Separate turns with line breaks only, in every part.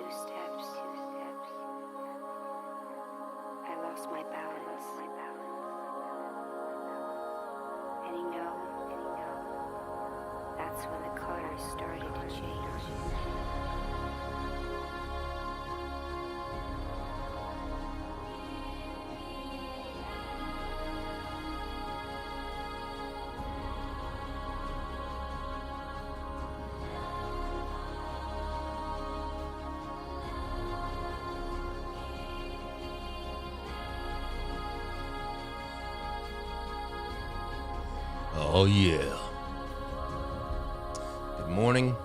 steps, I lost my balance. And that's when the colors started to change.
Oh yeah. Good morning.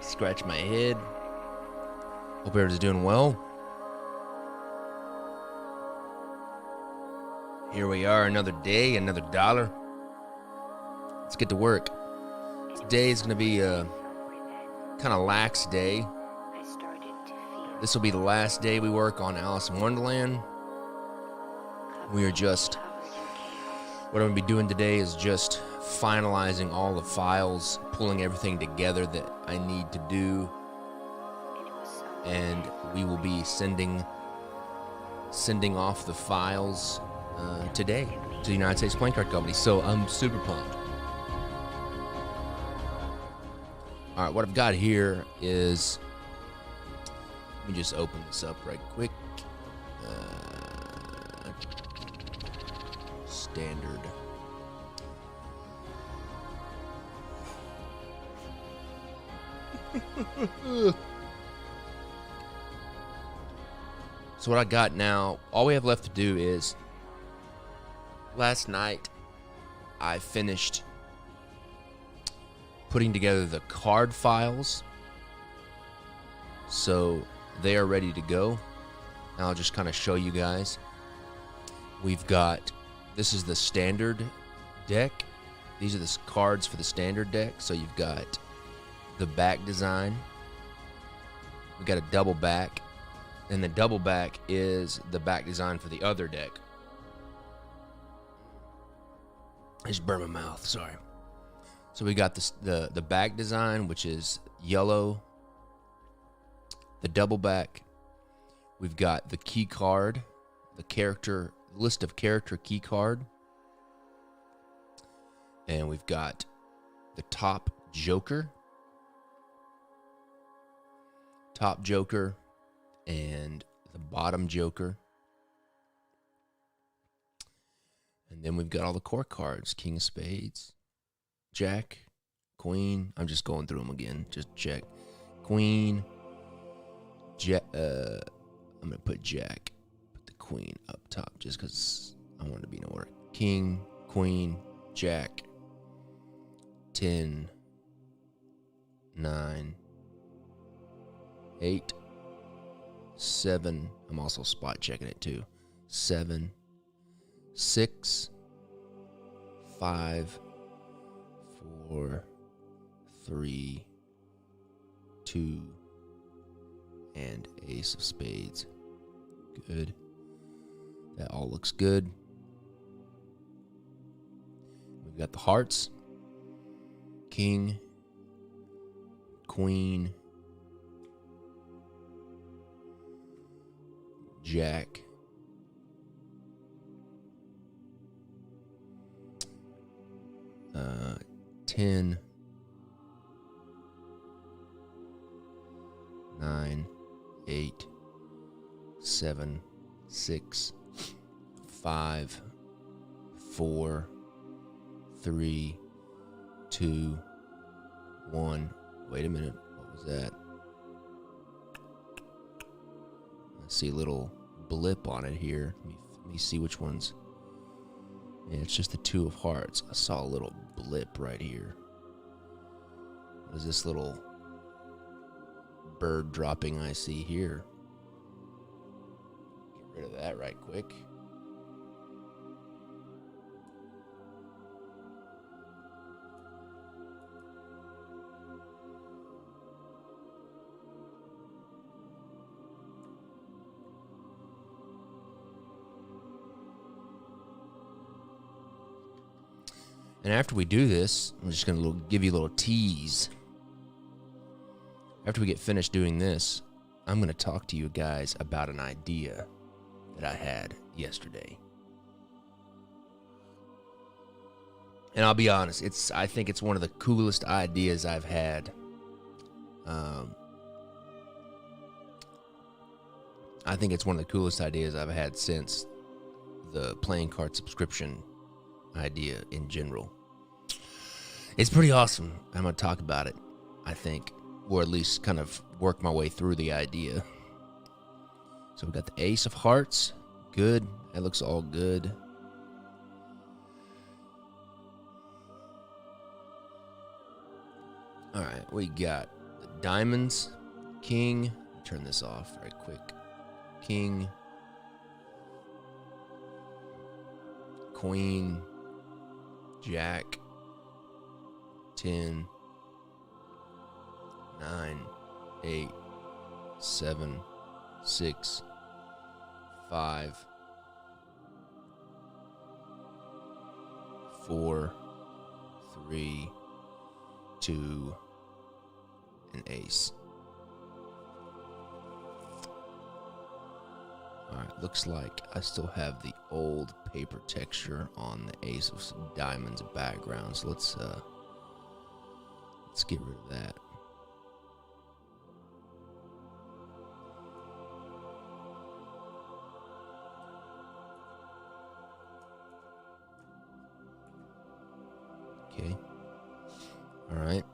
Scratch my head. Hope everybody's doing well. Here we are, another day, another dollar. Let's get to work. Today is going to be a kind of lax day. This will be the last day we work on Alice in Wonderland. What I'm going to be doing today is just finalizing all the files, pulling everything together that I need to do, and we will be sending off the files today to the United States Playing Card Company. So I'm super pumped. All right, what I've got here is, let me just open this up right quick. Standard. So what I got now, all we have left to do is, last night I finished putting together the card files, so they are ready to go. And I'll just kind of show you guys. We've got, this is the standard deck. These are the cards for the standard deck. So you've got the back design. We've got a double back. And the double back is the back design for the other deck. I just burned my mouth, sorry. So we got the back design, which is yellow. The double back. We've got the key card, the character list of character key card, and we've got the top joker, and the bottom joker, and then we've got all the core cards: King of Spades, Jack, Queen. I'm just going through them again, just check. Queen, I'm gonna put Jack. Queen up top just because I want to be in order. King, Queen, Jack, 10, 9, 8, 7. I'm also spot checking it too. 7, 6, 5, 4, 3, 2, and Ace of Spades. Good. That all looks good. We've got the hearts. King, Queen, Jack, uh, 10, 9, 8, 7, 6, 5, 4, 3, 2, 1. Wait a minute. What was that? I see a little blip on it here. Let me see which ones. Yeah, it's just the 2 of hearts. I saw a little blip right here. What is this little bird dropping I see here? Get rid of that right quick. And after we do this, I'm just going to give you a little tease. After we get finished doing this, I'm going to talk to you guys about an idea that I had yesterday. And I'll be honest, I think it's one of the coolest ideas I've had. I think it's one of the coolest ideas I've had since the playing card subscription idea in general. It's pretty awesome. I'm going to talk about it, I think, or at least kind of work my way through the idea. So we got the Ace of Hearts. Good. That looks all good. All right, we got the Diamonds, King. Turn this off right quick. King, Queen, Jack, 10, 9, 8, 7, 6, 5, 4, 3, 2, an ace. Alright, looks like I still have the old paper texture on the Ace of Diamonds background, so let's get rid of that. Okay. Alright.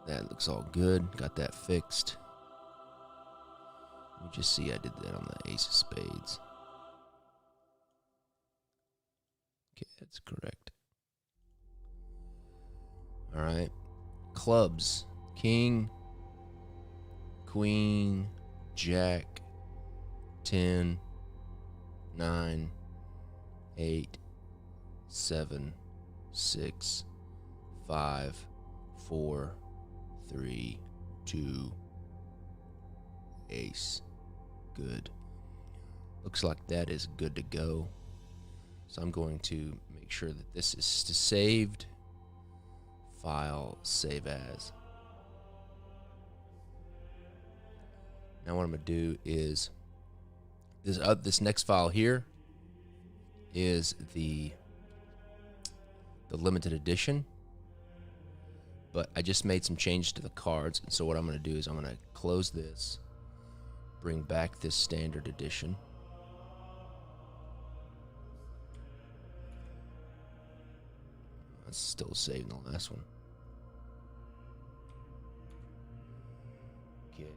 That looks all good. Got that fixed. Let me just see, I did that on the Ace of Spades. Okay, that's correct. Alright. Clubs. King, Queen, Jack, 10, 9, 8, 7, 6, 5, 4, 3, 2, ace. Good. Looks like that is good to go. So I'm going to make sure that this is saved. File, save as. Now what I'm going to do is this next file here is the limited edition. But I just made some changes to the cards, and so what I'm going to do is I'm going to close this, bring back this standard edition. That's still saving the last one. Okay.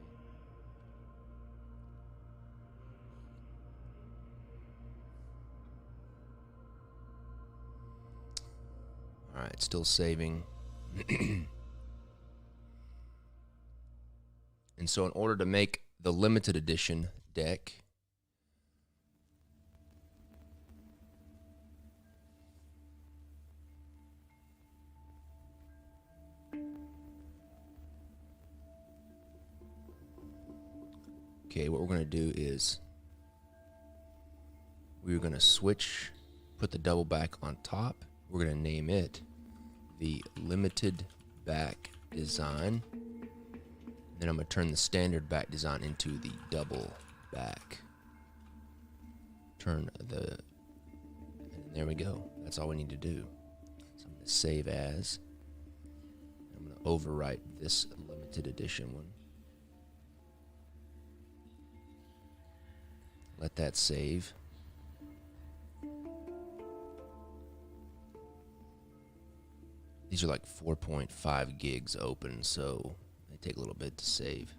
All right, still saving. And so in order to make the limited edition deck, okay, what we're going to do is we're going to switch, put the double back on top. We're going to name it the limited back design. Then I'm going to turn the standard back design into the double back. And there we go. That's all we need to do. So I'm going to save as. I'm going to overwrite this limited edition one. Let that save. These are like 4.5 gigs open, so they take a little bit to save.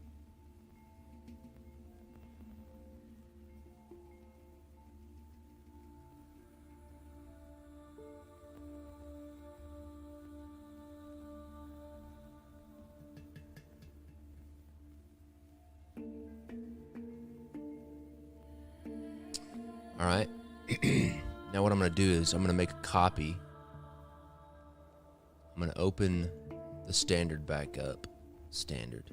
All right. Now what I'm going to do is I'm going to make a copy. I'm going to open the standard back up. Standard.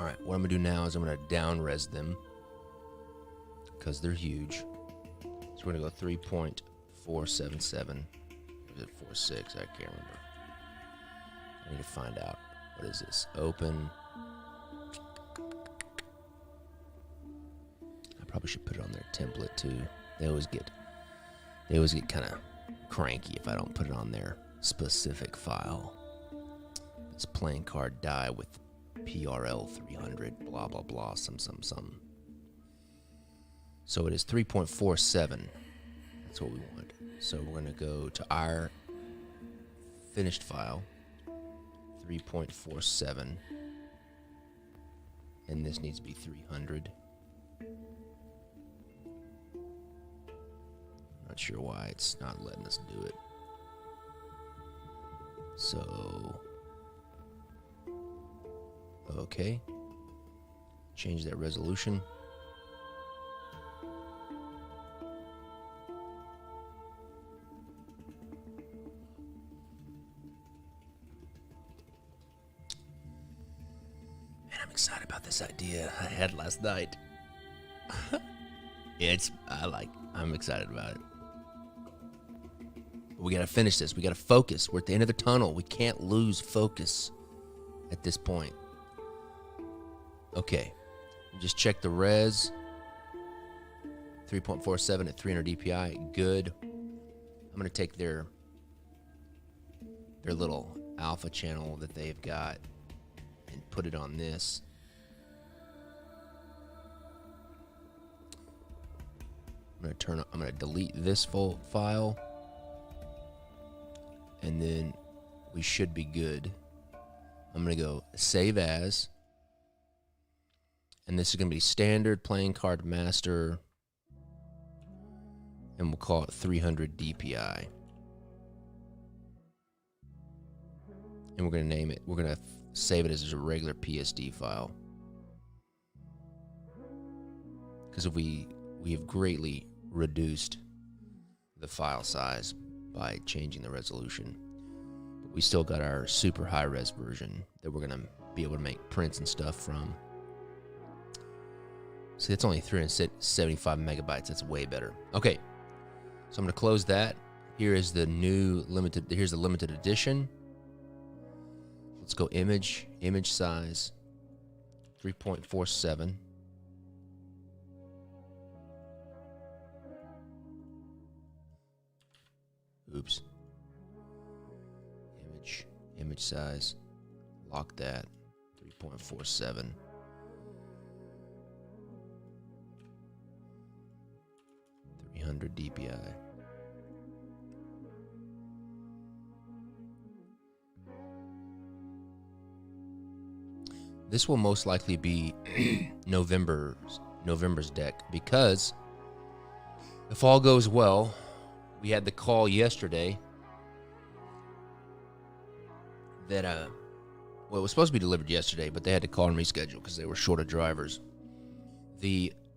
right, what I'm going to do now is I'm going to down-res them because they're huge. So we're going to go 3.477. Or is it 4.6? I can't remember. I need to find out. What is this? Open. I probably should put it on their template too. They always get kind of cranky if I don't put it on their specific file. This playing card die with PRL 300, blah blah blah, some. So it is 3.47. That's what we want. So we're going to go to our finished file, 3.47, and this needs to be 300. Not sure why it's not letting us do it. So, okay. Change that resolution. Man, I'm excited about this idea I had last night. I'm excited about it. We gotta finish this. We gotta focus. We're at the end of the tunnel. We can't lose focus at this point. Okay. Just check the res. 3.47 at 300 DPI. Good. I'm gonna take their little alpha channel that they've got and put it on this. I'm gonna delete this full file, and then we should be good. I'm gonna go save as, and this is gonna be standard playing card master, and we'll call it 300 DPI. And we're gonna name it. We're gonna save it as a regular PSD file, because we have greatly reduced the file size by changing the resolution. But we still got our super high res version that we're gonna be able to make prints and stuff from. See, it's only 375 megabytes. That's way better. Okay, so I'm gonna close that. Here's the limited edition. Let's go image size, 3.47. Oops. Image size. Lock that. 3.47. DPI. This will most likely be November's deck, because if all goes well, we had the call yesterday that it was supposed to be delivered yesterday, but they had to call and reschedule because they were short of drivers.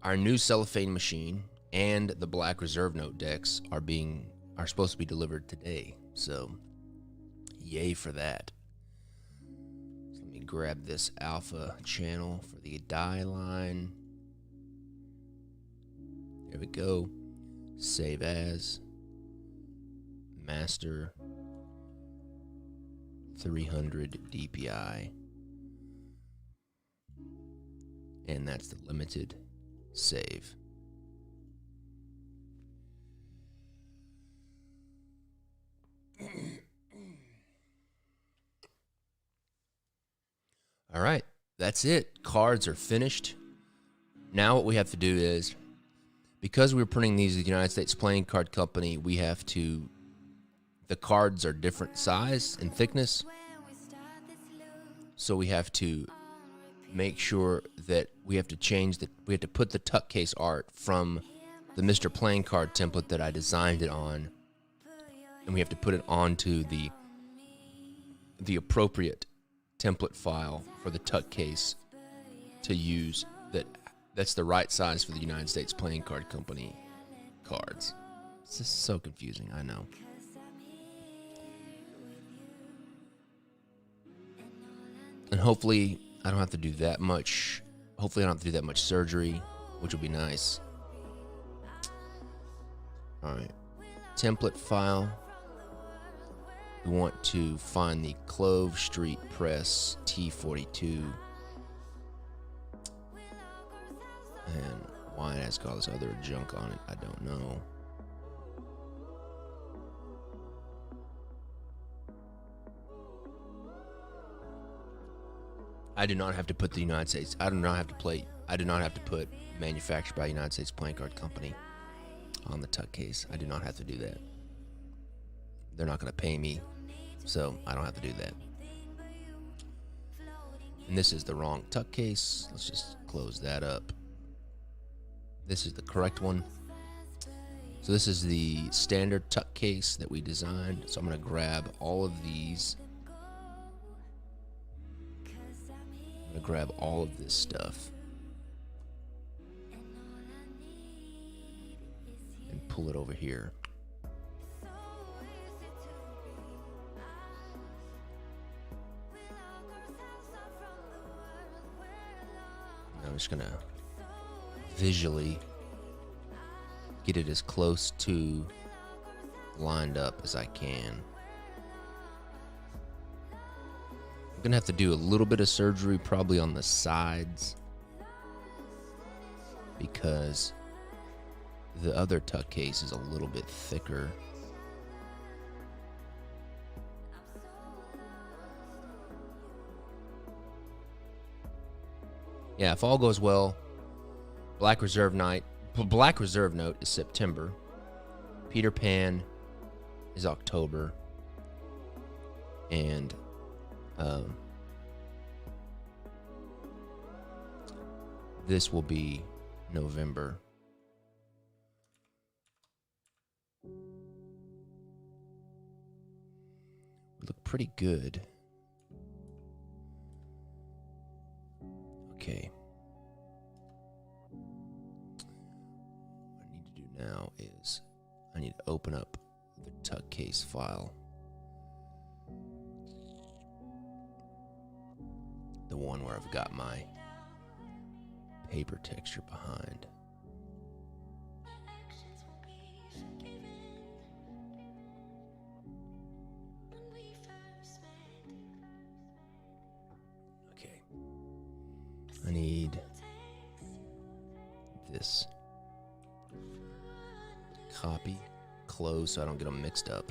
Our new cellophane machine and the black reserve note decks are supposed to be delivered today. So yay for that. So let me grab this alpha channel for the die line. There we go. Save as. Master. 300 DPI. And that's the limited save. All right, that's it. Cards are finished. Now what we have to do is, because we're printing these at the United States Playing Card Company, the cards are different size and thickness. So we have to make sure that we have to put the tuck case art from the Mr. Playing Card template that I designed it on, and we have to put it onto the appropriate template file for the tuck case to use. That's the right size for the United States Playing Card Company cards. It's just so confusing, I know. And hopefully I don't have to do that much. Hopefully I don't have to do that much surgery, which will be nice. All right, template file. We want to find the Clove Street Press T42. And why it has got all this other junk on it, I don't know. I do not have to put the United States. I do not have to put manufactured by United States Playing Card Company on the tuck case. I do not have to do that. They're not going to pay me, so I don't have to do that. And this is the wrong tuck case. Let's just close that up. This is the correct one. So this is the standard tuck case that we designed. So I'm going to grab all of these. I'm going to grab all of this stuff and pull it over here. I'm just going to visually get it as close to lined up as I can. I'm gonna have to do a little bit of surgery probably on the sides because the other tuck case is a little bit thicker. Yeah, if all goes well, Black Reserve Note is September. Peter Pan is October. And this will be November. Look pretty good. Okay. What I need to do now is I need to open up the tuck case file. The one where I've got my paper texture behind. Okay. I need this. Copy, close so I don't get them mixed up.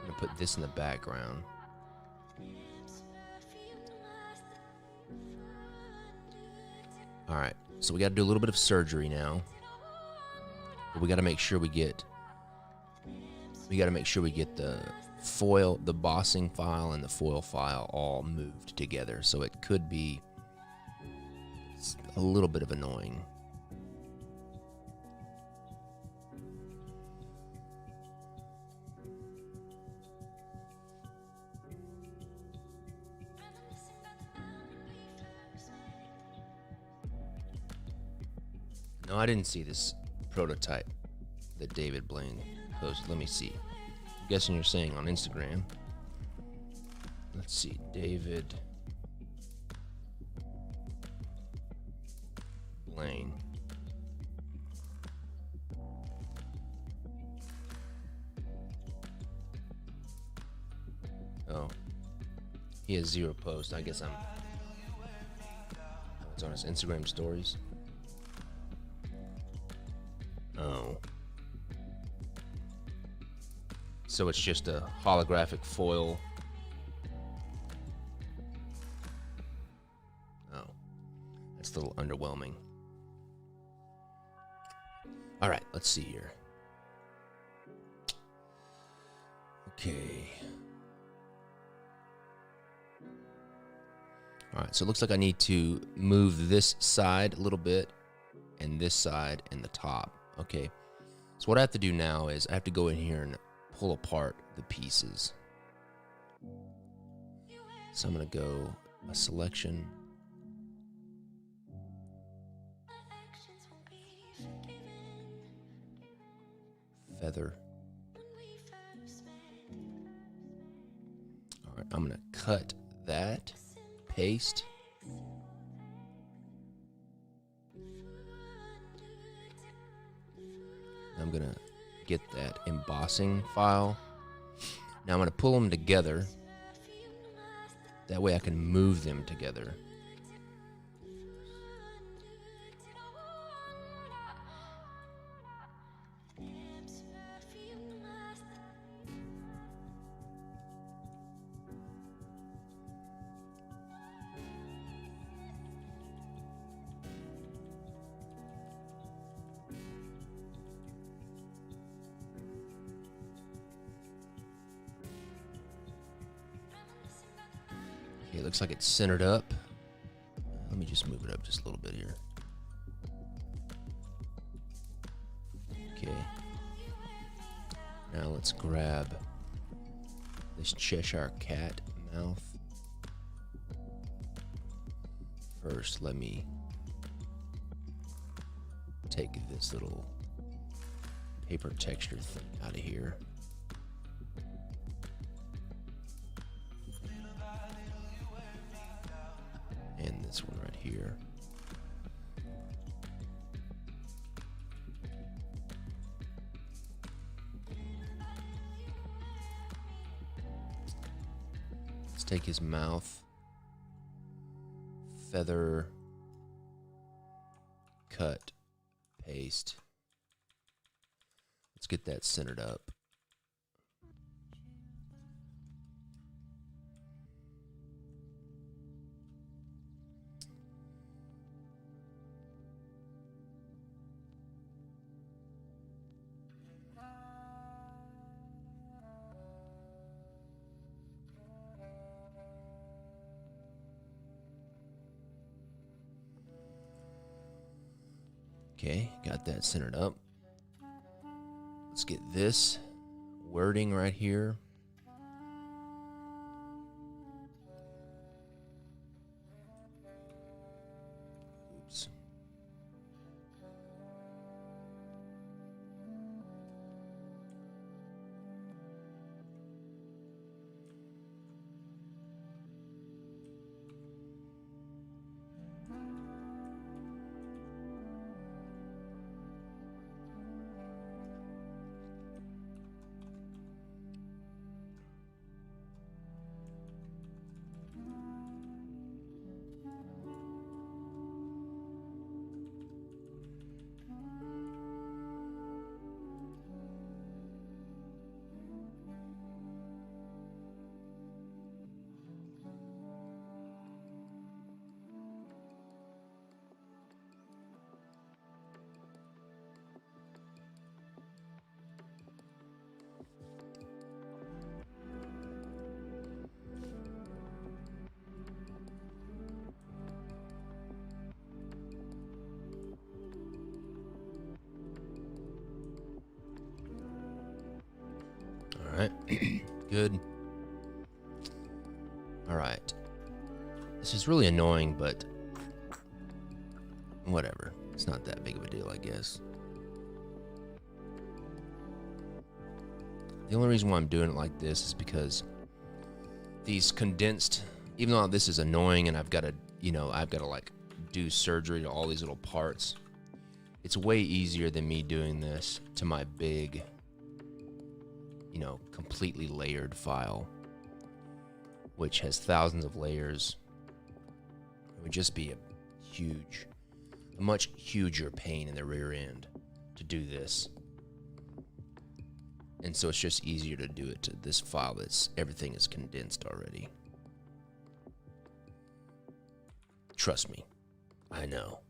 I'm gonna put this in the background. All right, so we got to do a little bit of surgery now. But we got to make sure we get the foil, the bossing file and the foil file all moved together. So it could be a little bit of annoying. No, I didn't see this prototype that David Blaine posted. Let me see. I'm guessing you're saying on Instagram. Let's see. David Blaine. Oh. He has 0 posts. I guess it's on his Instagram stories. Oh. So it's just a holographic foil. Oh. That's a little underwhelming. All right, let's see here. Okay. All right, so it looks like I need to move this side a little bit and this side and the top. Okay, so what I have to do now is I have to go in here and pull apart the pieces. So I'm going to go a selection. Feather. All right, I'm going to cut that, paste. I'm going to get that embossing file. Now I'm going to pull them together. That way I can move them together. Okay, it looks like it's centered up. Let me just move it up just a little bit here. Okay. Now let's grab this Cheshire Cat Mouth. First, let me take this little paper texture thing out of here. And this one right here. Let's take his mouth, feather, cut, paste. Let's get that centered up. Okay, got that centered up. Let's get this wording right here. Oops. All right, good. All right. This is really annoying, but whatever. It's not that big of a deal, I guess. The only reason why I'm doing it like this is because these condensed, even though this is annoying and I've got to, like do surgery to all these little parts, it's way easier than me doing this to my big, completely layered file, which has thousands of layers. It would just be a much huger pain in the rear end to do this. And so it's just easier to do it to this file that's everything is condensed already. Trust me, I know.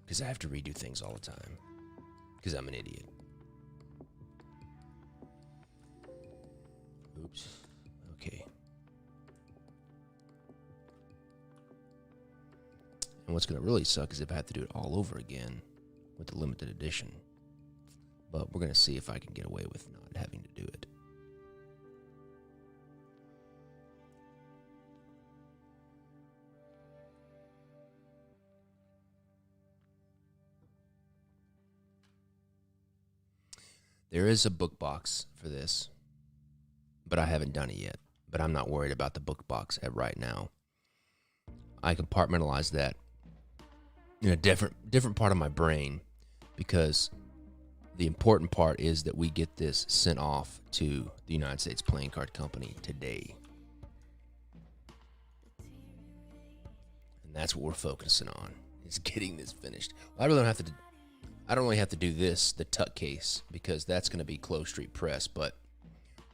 Because I have to redo things all the time. Because I'm an idiot. Oops. Okay. And what's going to really suck is if I have to do it all over again with the limited edition. But we're going to see if I can get away with not having to do it. There is a book box for this, but I haven't done it yet. but I'm not worried about the book box at right now. I compartmentalize that in a different part of my brain, because the important part is that we get this sent off to the United States Playing Card Company today. And that's what we're focusing on, is getting this finished. I don't really have to do this, the tuck case, because that's going to be Clove Street Press, but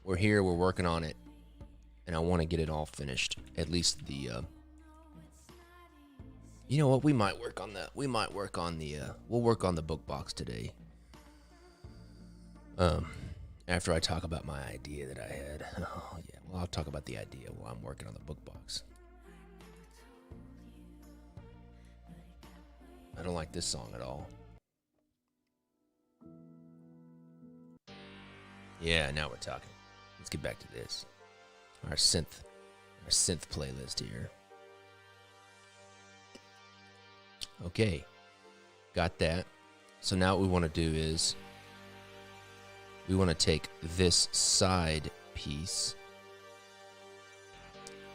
we're here, we're working on it, and I want to get it all finished. At least the, you know what, we might work on that. We'll work on the book box today. After I talk about my idea that I had. Oh, yeah, well, I'll talk about the idea while I'm working on the book box. I don't like this song at all. Yeah, now we're talking. Let's get back to this. Our synth playlist here. Okay, got that. So now what we want to do is we want to take this side piece,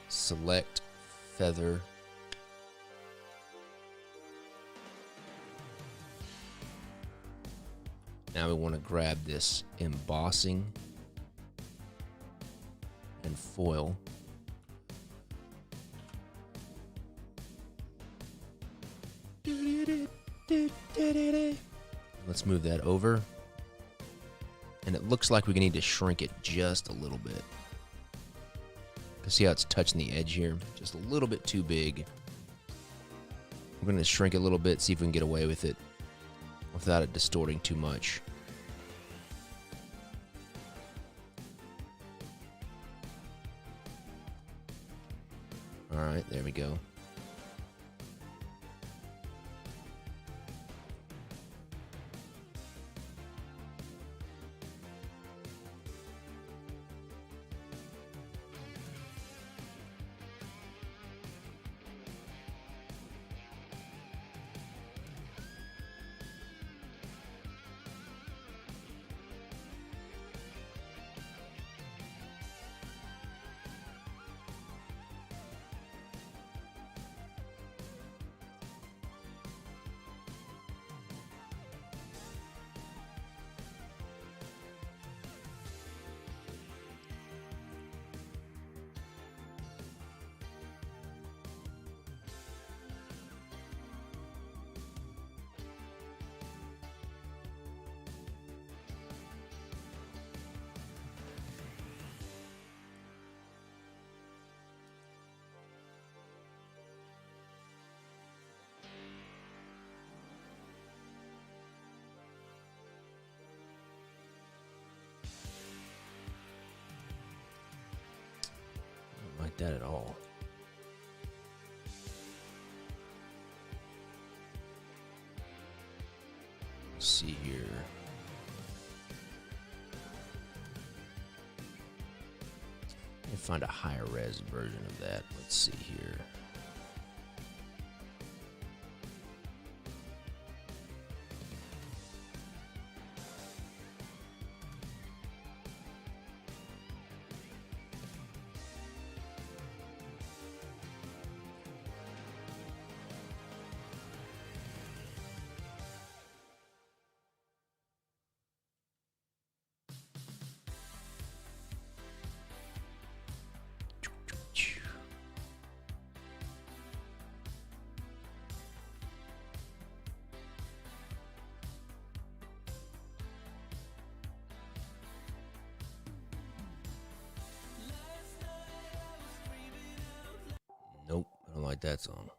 select feather, now we want to grab this embossing and foil. Let's move that over. And it looks like we need to shrink it just a little bit. You can see how it's touching the edge here? Just a little bit too big. We're going to shrink it a little bit, see if we can get away with it without it distorting too much. Alright, there we go. Like that at all. Let's see here. Let me find a higher res version of that. Let's see here. Nope, I don't like that song.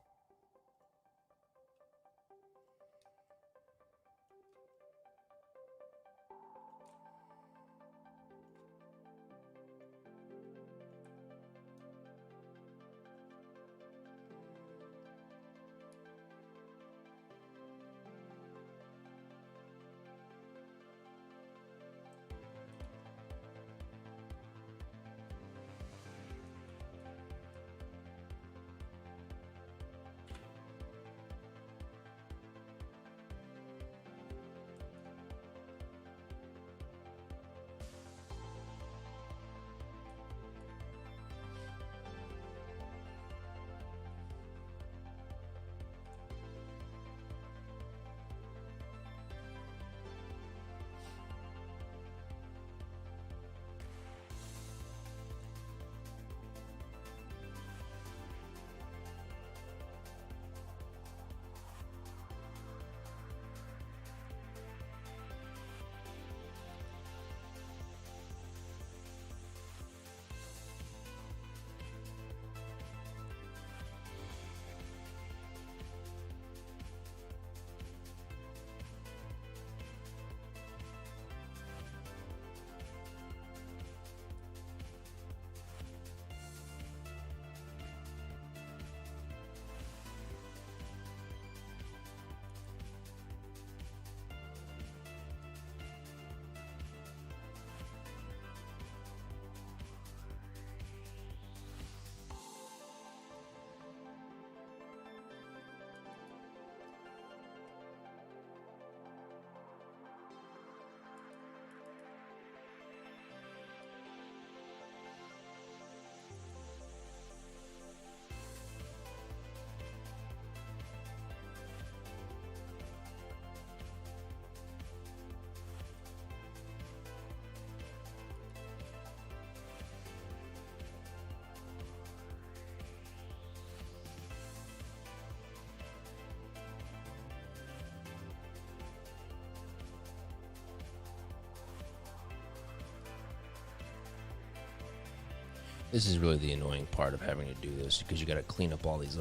This is really the annoying part of having to do this, because you got to clean up all these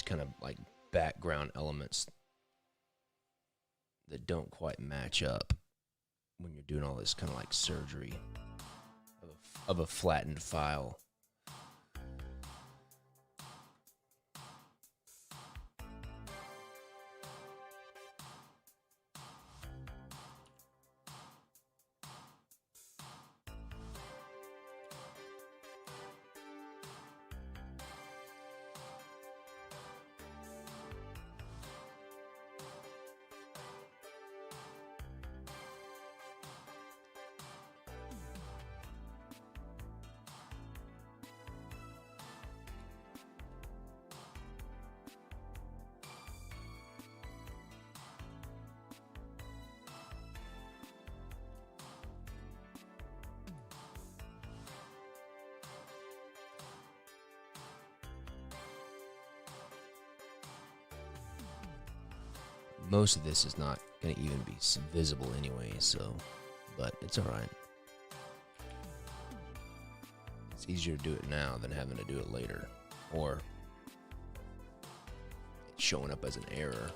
kind of like background elements that don't quite match up when you're doing all this kind of like surgery of a flattened file. Most of this is not going to even be visible anyway, so, but it's all right. It's easier to do it now than having to do it later, or it's showing up as an error.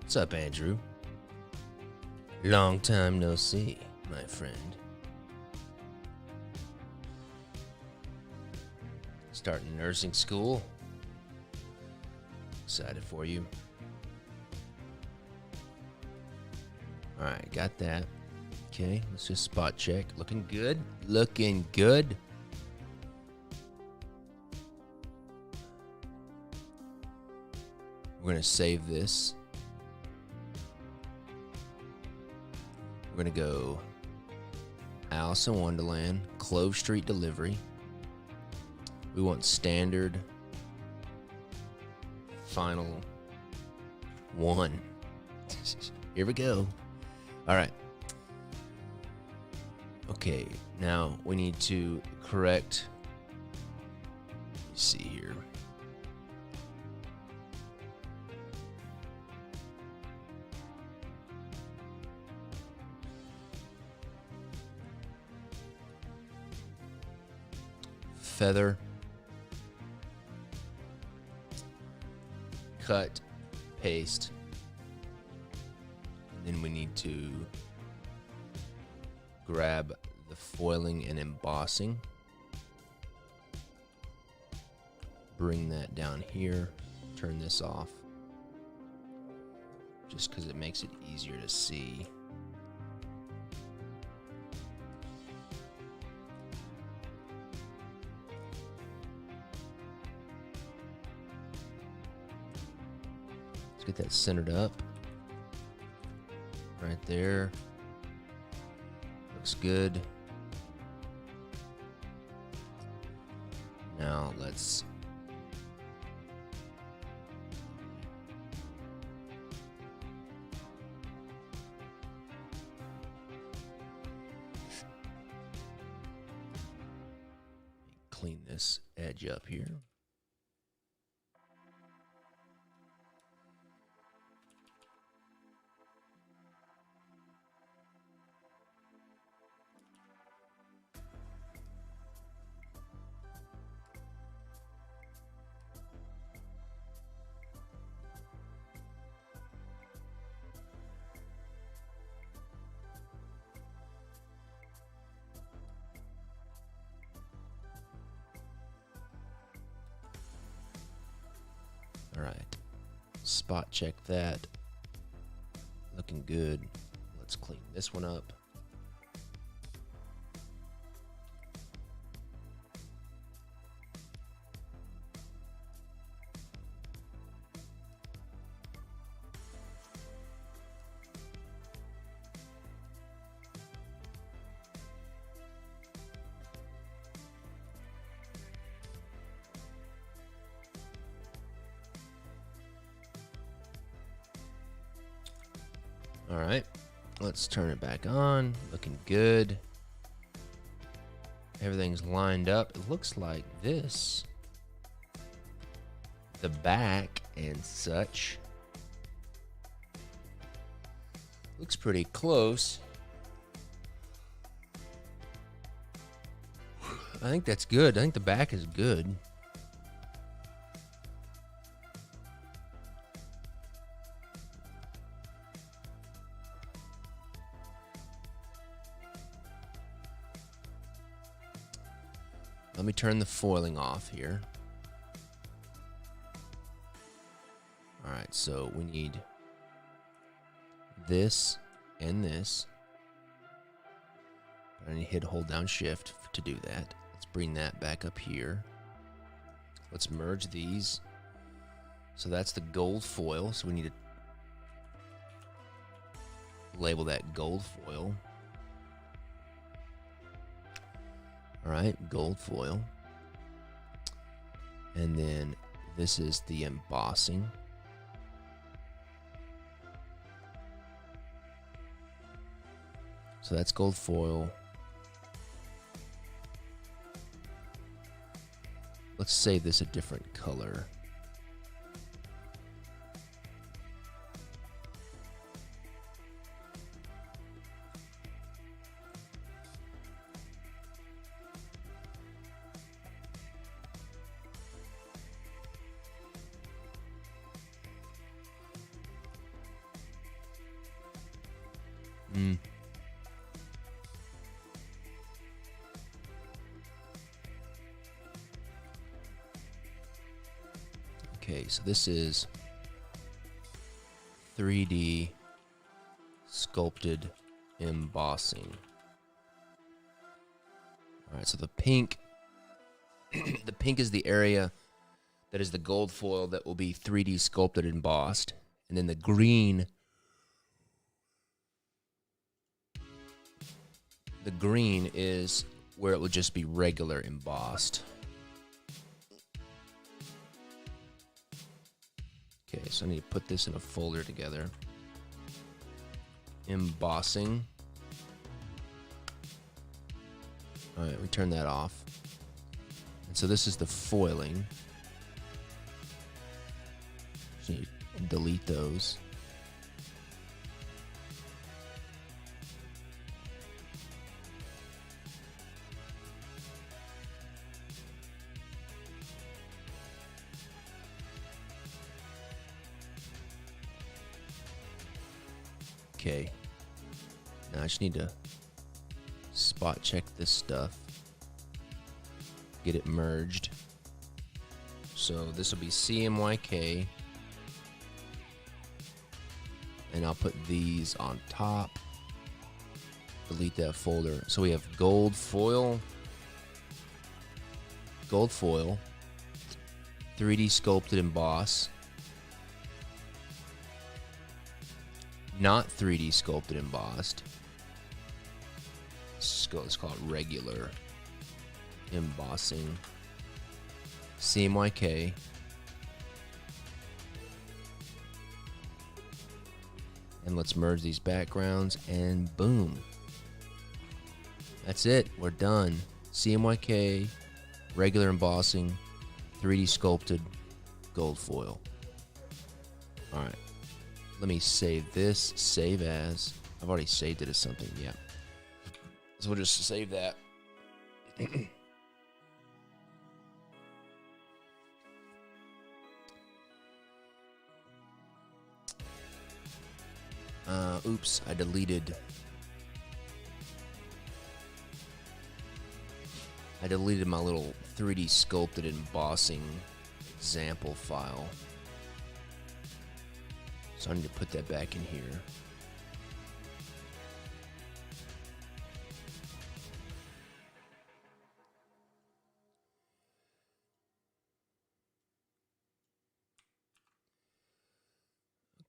What's up, Andrew? Long time no see, my friend. Starting nursing school. Excited for you. Alright, got that. Okay, let's just spot check. Looking good. Looking good. We're going to save this. We're going to go Alice in Wonderland, Clove Street delivery. We want standard final 1. Here we go. All right. Okay, now we need to correct. Let's see here. Feather, cut, paste, and then we need to grab the foiling and embossing. bring that down here, turn this off, just because it makes it easier to see. Let's get that centered up. Right there. Looks good. Now let's clean this edge up here. All right, spot check that. Looking good. Let's clean this one up. All right, let's turn it back on. Looking good. Everything's lined up. It looks like this. The back and such. Looks pretty close. I think that's good. I think the back is good. Let me turn the foiling off here. All right, so we need this and this. But I need to hit hold down shift to do that. Let's bring that back up here. Let's merge these. So that's the gold foil. So we need to label that gold foil. All right, gold foil. And then this is the embossing. So that's gold foil. Let's save this a different color. Okay, so this is 3D sculpted embossing. All right, so the pink, the pink is the area that is the gold foil that will be 3D sculpted embossed, and then the green is where it will just be regular embossed. Okay, so I need to put this in a folder together. Embossing. All right, we turn that off. And so this is the foiling. So you delete those. Okay, now I just need to spot check this stuff, get it merged, So this will be CMYK. And I'll put these on top. Delete that folder. So we have gold foil, 3D sculpted emboss, not 3D sculpted embossed. Let's call it regular embossing, CMYK. And let's merge these backgrounds, and boom. That's it. We're done. CMYK, regular embossing, 3D sculpted, gold foil. All right. Let me save this. Save as. I've already saved it as something. Yeah. So we'll just save that. Oops, I deleted my little 3D sculpted embossing example file. So I need to put that back in here.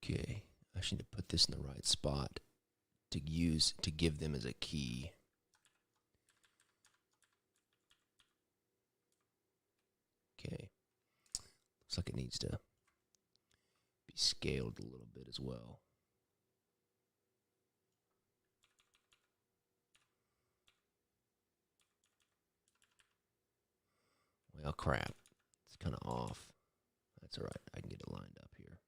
Okay, I should need to put this in the right spot to give them as a key. Okay, looks like it needs to be scaled a little bit as well. Well, crap, it's kind of off. That's all right, I can get it lined up here.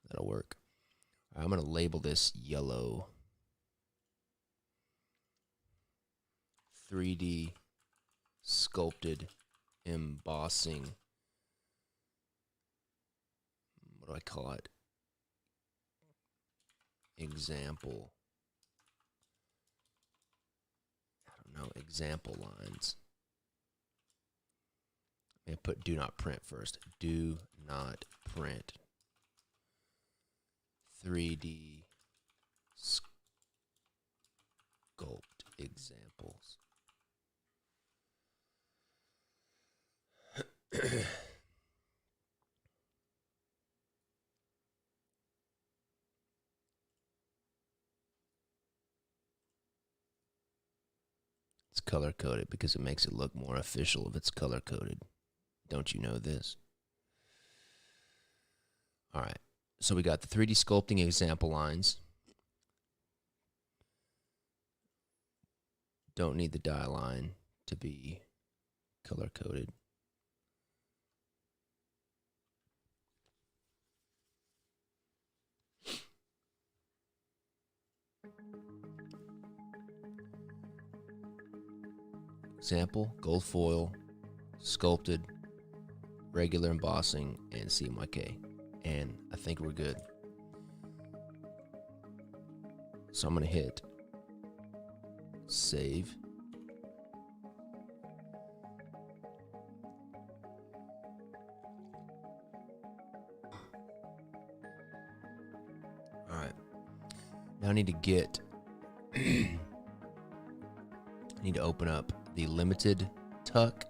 That'll work. All right, I'm going to label this yellow. 3D sculpted embossing. What do I call it? Example. I don't know. Example lines. I'm going to put do not print first. Do not print. 3D sculpt examples. It's color coded because it makes it look more official if it's color coded. Don't you know this? All right. So we got the 3D sculpting example lines. Don't need the die line to be color coded. Example, gold foil, sculpted, regular embossing, and CMYK. And I think we're good. So I'm going to hit save. All right. Now I need to get I need to open up the limited tuck.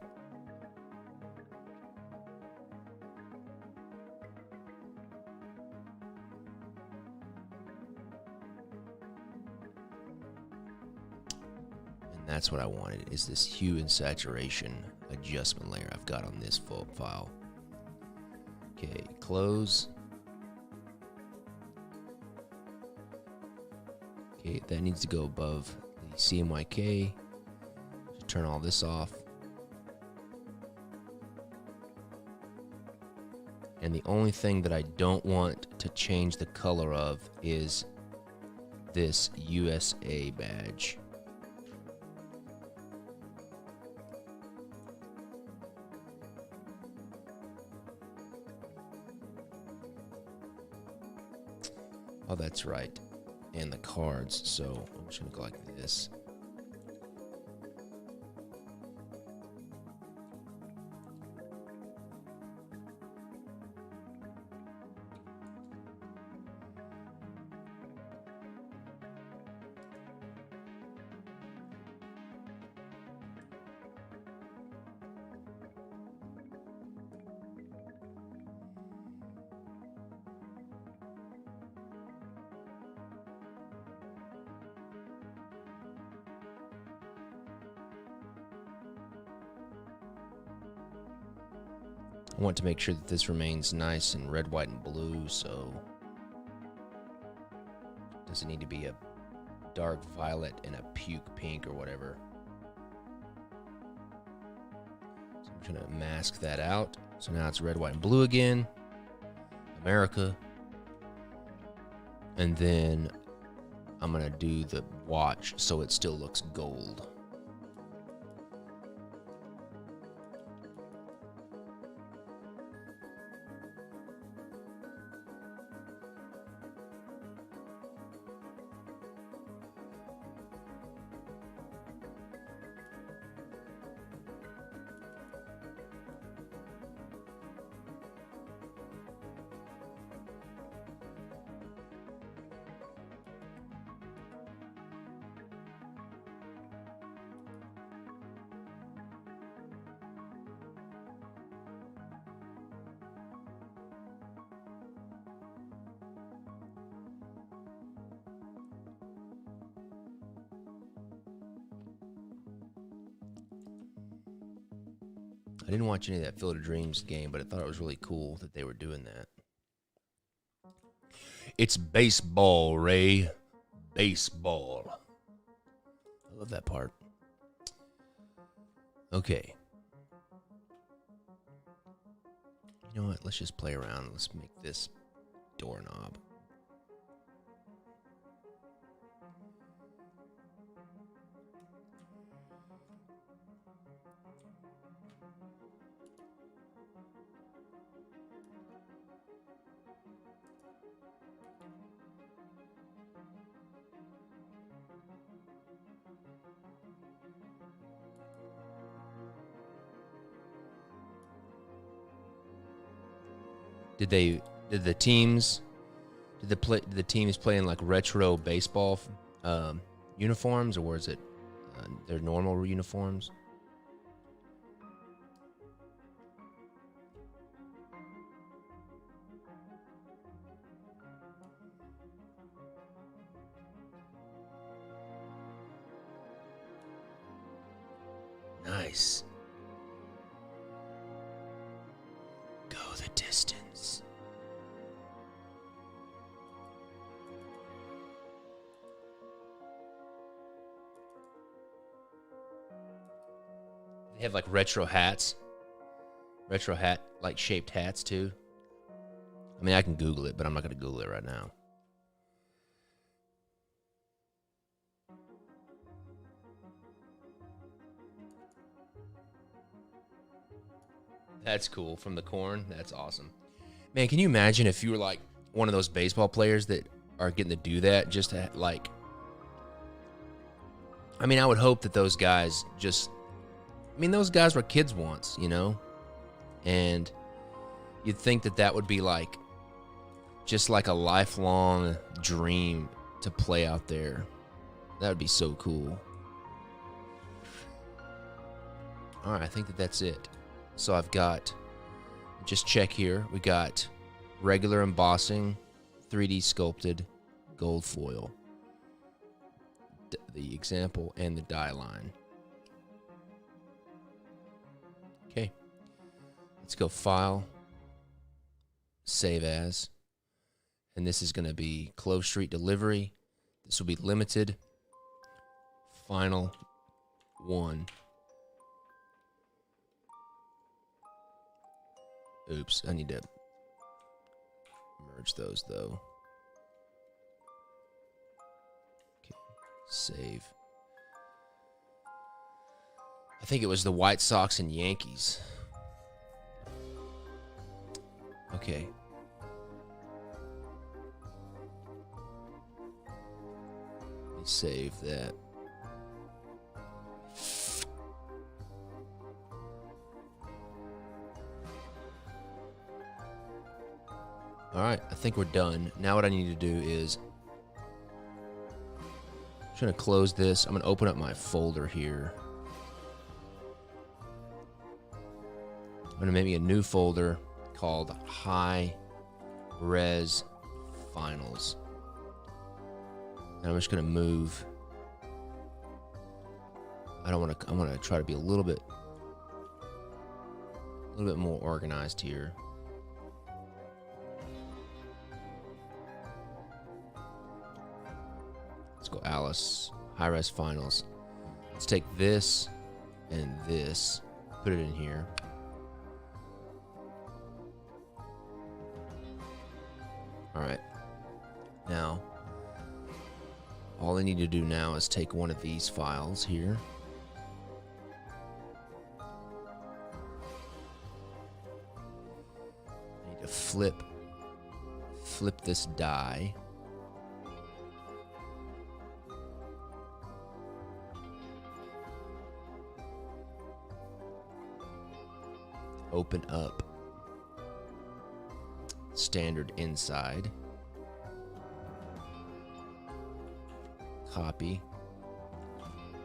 And that's what I wanted, is this hue and saturation adjustment layer I've got on this file. Okay, close. Okay, that needs to go above the CMYK. Turn all this off. And the only thing that I don't want to change the color of is this USA badge. Oh, that's right. And the cards. So I'm just going to go like this. I want to make sure that this remains nice and red, white, and blue, so it doesn't need to be a dark violet and a puke pink or whatever. So I'm going to mask that out. So now it's red, white, and blue again. America. And then I'm going to do the watch so it still looks gold. I didn't watch any of that Field of Dreams game, but I thought it was really cool that they were doing that. It's baseball, Ray. Baseball. I love that part. Okay. You know what? Let's just play around. Let's make this doorknob. Did the teams play in like retro baseball uniforms, or was it their normal uniforms? Nice. Go the distance. They have like retro hats. Retro hat like shaped hats too. I mean, I can Google it, but I'm not going to Google it right now. That's cool. From the corn. That's awesome. Man, can you imagine if you were like one of those baseball players that are getting to do that just to like... I mean, I would hope that those guys just... I mean, those guys were kids once, you know? And you'd think that that would be like... just like a lifelong dream to play out there. That would be so cool. All right, I think that that's it. So I've got, just check here, we got regular embossing, 3D sculpted, gold foil, the example, and the die line. Okay, let's go File, Save As, and this is going to be Clove Street Delivery. This will be limited, Final 1. Oops, I need to merge those though. Okay, save. I think it was the White Sox and Yankees. Okay. Let me save that. All right, I think we're done. Now what I need to do is, I'm trying to close this. I'm going to open up my folder here. I'm going to make me a new folder called High Res Finals. And I'm just going to move. I'm going to try to be a little bit A little bit more organized here. Let's go Alice. High-res finals. Let's take this and this. Put it in here. Alright. Now, all I need to do now is take one of these files here. I need to flip this die. Open up standard inside. Copy.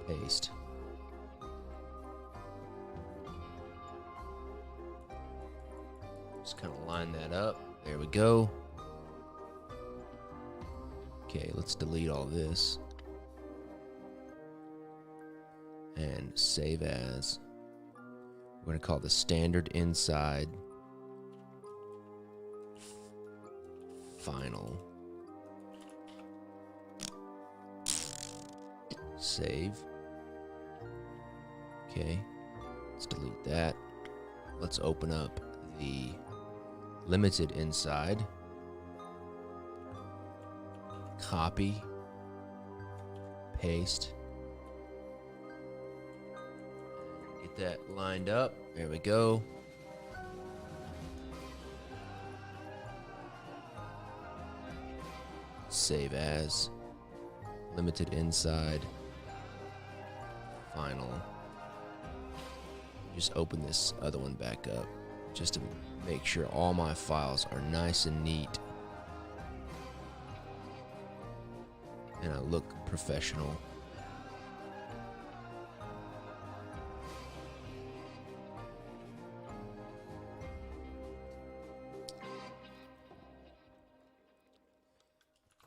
Paste. Just kind of line that up. There we go. Okay, let's delete all this. And save as. We're going to call the standard inside final. Save. Okay, let's delete that. Let's open up the limited inside. Copy. Paste. Get that lined up. There we go. Save as. Limited inside. Final. Just open this other one back up just to make sure all my files are nice and neat. And I look professional.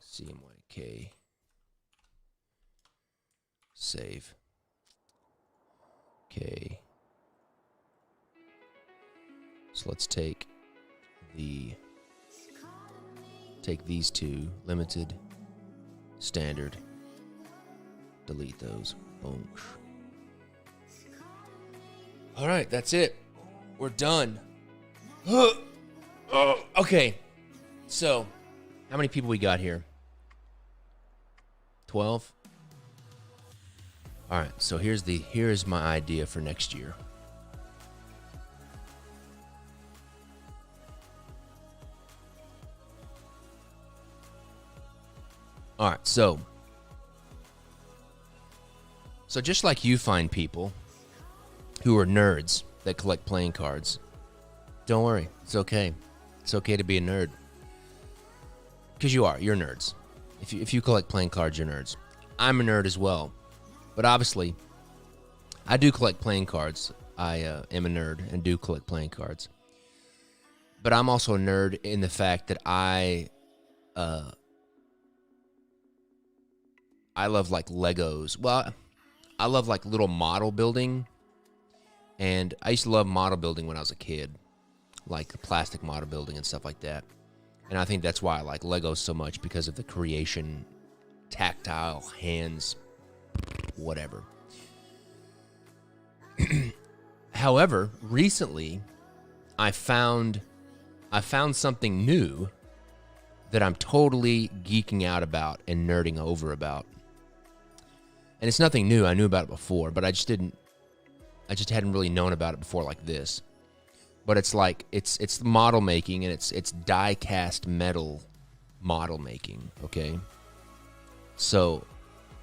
CMYK. Save. Okay. So let's take these two, limited, standard, delete those. Boom. All right, that's it. We're done. Okay. So, how many people we got here? 12? All right, so here's my idea for next year. All right, so just like you find people who are nerds that collect playing cards, don't worry, it's okay. It's okay to be a nerd. Because you're nerds. If you collect playing cards, you're nerds. I'm a nerd as well. But obviously, I do collect playing cards. I am a nerd and do collect playing cards. But I'm also a nerd in the fact that I love like Legos. Well, I love like little model building. And I used to love model building when I was a kid. Like the plastic model building and stuff like that. And I think that's why I like Legos so much, because of the creation, tactile, hands, whatever. However, recently I found something new that I'm totally geeking out about and nerding over about. And it's nothing new. I knew about it before, but I just hadn't really known about it before like this. But it's like it's model making, and it's die cast metal model making, okay? So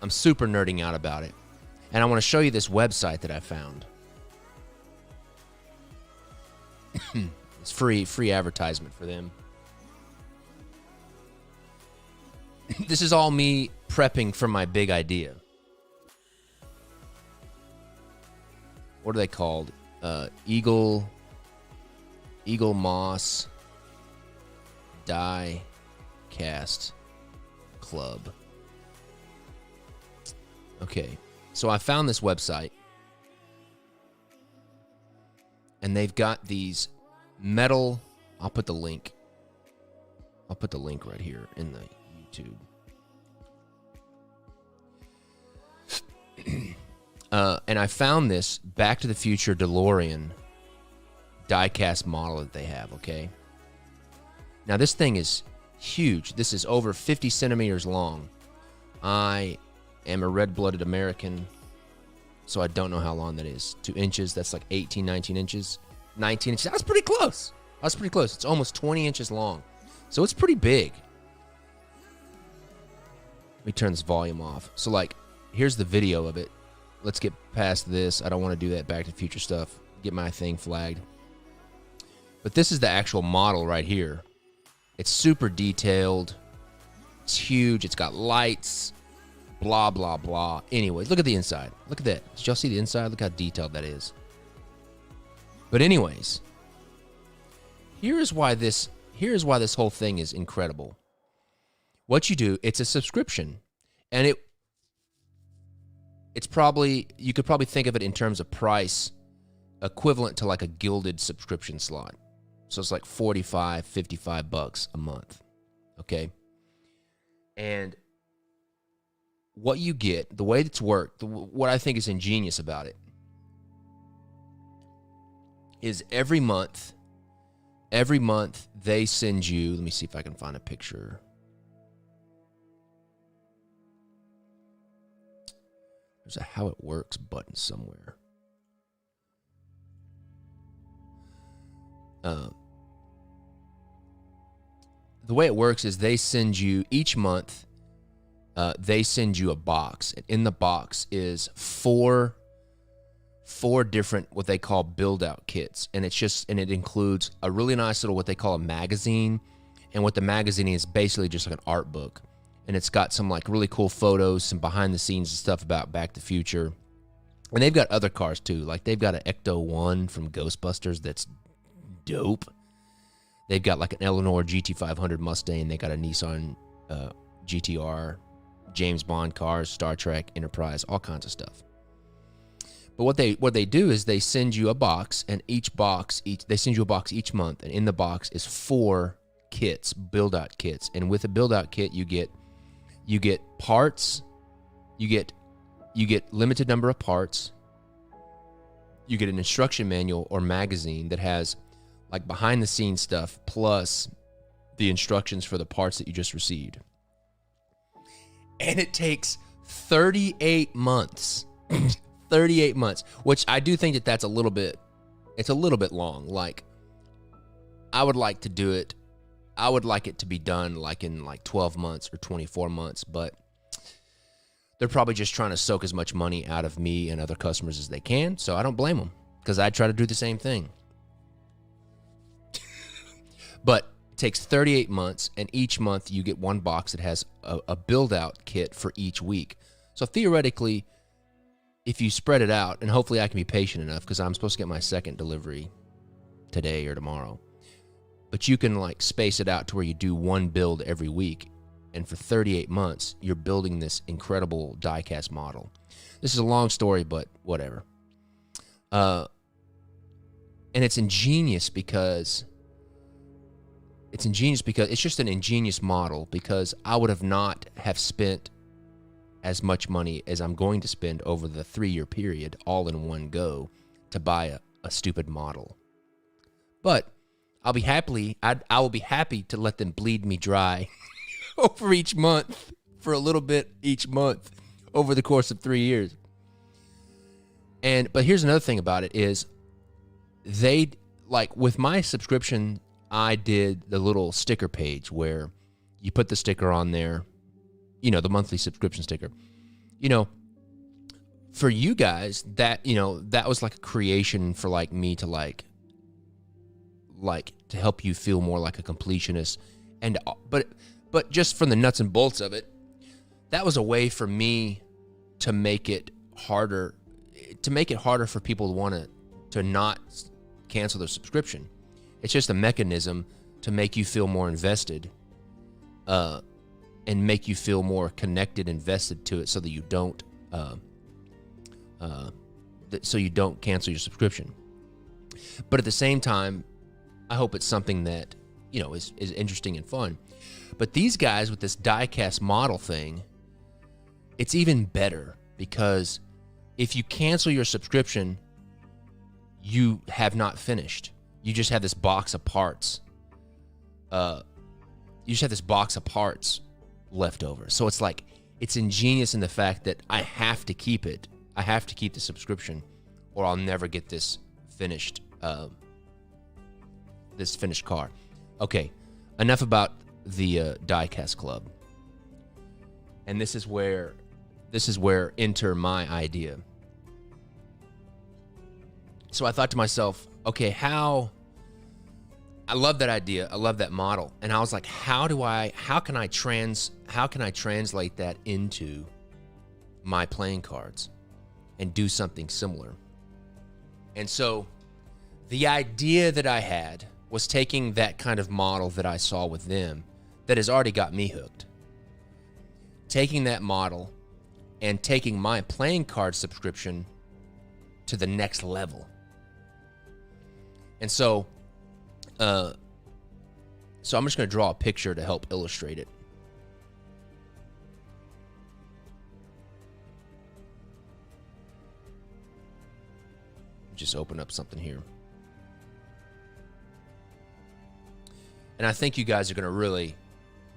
I'm super nerding out about it. And I want to show you this website that I found. It's free advertisement for them. This is all me prepping for my big idea. What are they called? Eagle Moss Die Cast Club. Okay, so I found this website. and they've got these metal. I'll put the link right here in the YouTube. And I found this Back to the Future DeLorean die-cast model that they have, okay? Now, this thing is huge. This is over 50 centimeters long. I am a red-blooded American, so I don't know how long that is. 2 inches, that's like 18, 19 inches. 19 inches, that's pretty close. It's almost 20 inches long. So it's pretty big. Let me turn this volume off. So, like, here's the video of it. Let's get past this. I don't want to do that Back to the Future stuff. Get my thing flagged. But this is the actual model right here. It's super detailed. It's huge. It's got lights. Blah, blah, blah. Anyways, look at the inside. Look at that. Did y'all see the inside? Look how detailed that is. But anyways, here's why this whole thing is incredible. What you do, it's a subscription. And it's probably, you could probably think of it in terms of price equivalent to like a gilded subscription slot. So it's like $45, $55 a month. Okay? And what you get, the way it's worked, what I think is ingenious about it is every month they send you, let me see if I can find a picture. There's a how it works button somewhere. The way it works is they send you each month, they send you a box. And in the box is four different what they call build-out kits. And it includes a really nice little what they call a magazine. And what the magazine is basically just like an art book. And it's got some like really cool photos, some behind the scenes and stuff about Back to the Future. And they've got other cars too. Like they've got an Ecto-1 from Ghostbusters that's dope. They've got like an Eleanor GT500 Mustang. They got a Nissan GTR, James Bond cars, Star Trek, Enterprise, all kinds of stuff. But what they do is they send you a box, and they send you a box each month, and in the box is 4 kits, build-out kits. And with a build-out kit, you get parts, you get limited number of parts, you get an instruction manual or magazine that has like behind the scenes stuff plus the instructions for the parts that you just received. And it takes 38 months. 38 months, which I do think that's a little bit long. Like I would like to do it. I would like it to be done like in like 12 months or 24 months, but they're probably just trying to soak as much money out of me and other customers as they can. So I don't blame them because I'd try to do the same thing. But it takes 38 months, and each month you get one box that has a build-out kit for each week. So theoretically, if you spread it out, and hopefully I can be patient enough because I'm supposed to get my second delivery today or tomorrow. But you can like space it out to where you do one build every week. And for 38 months, you're building this incredible die-cast model. This is a long story, but whatever. And it's ingenious because it's just an ingenious model, because I would have not have spent as much money as I'm going to spend over the 3-year period all in one go to buy a stupid model. But I will be happy to let them bleed me dry over each month for a little bit each month over the course of 3 years. But here's another thing about it is they, like with my subscription, I did the little sticker page where you put the sticker on there, the monthly subscription sticker. For you guys, that was like a creation for like me to like to help you feel more like a completionist. And but just from the nuts and bolts of it, that was a way for me to make it harder for people to not cancel their subscription. It's just a mechanism to make you feel more invested, and make you feel more connected, invested to it, so that you don't cancel your subscription. But at the same time, I hope it's something that, is interesting and fun. But these guys with this die-cast model thing, it's even better because if you cancel your subscription, you have not finished. You just have this box of parts. Left over. So it's like, it's ingenious in the fact that I have to keep it. I have to keep the subscription or I'll never get this finished car. Okay, enough about the Diecast Club. And this is where enter my idea. So I thought to myself, okay, I love that idea. I love that model. And I was like, how can I translate that into my playing cards and do something similar? And so the idea that I had was taking that kind of model that I saw with them that has already got me hooked. Taking that model and taking my playing card subscription to the next level. And so I'm just going to draw a picture to help illustrate it. Just open up something here. And I think you guys are going to really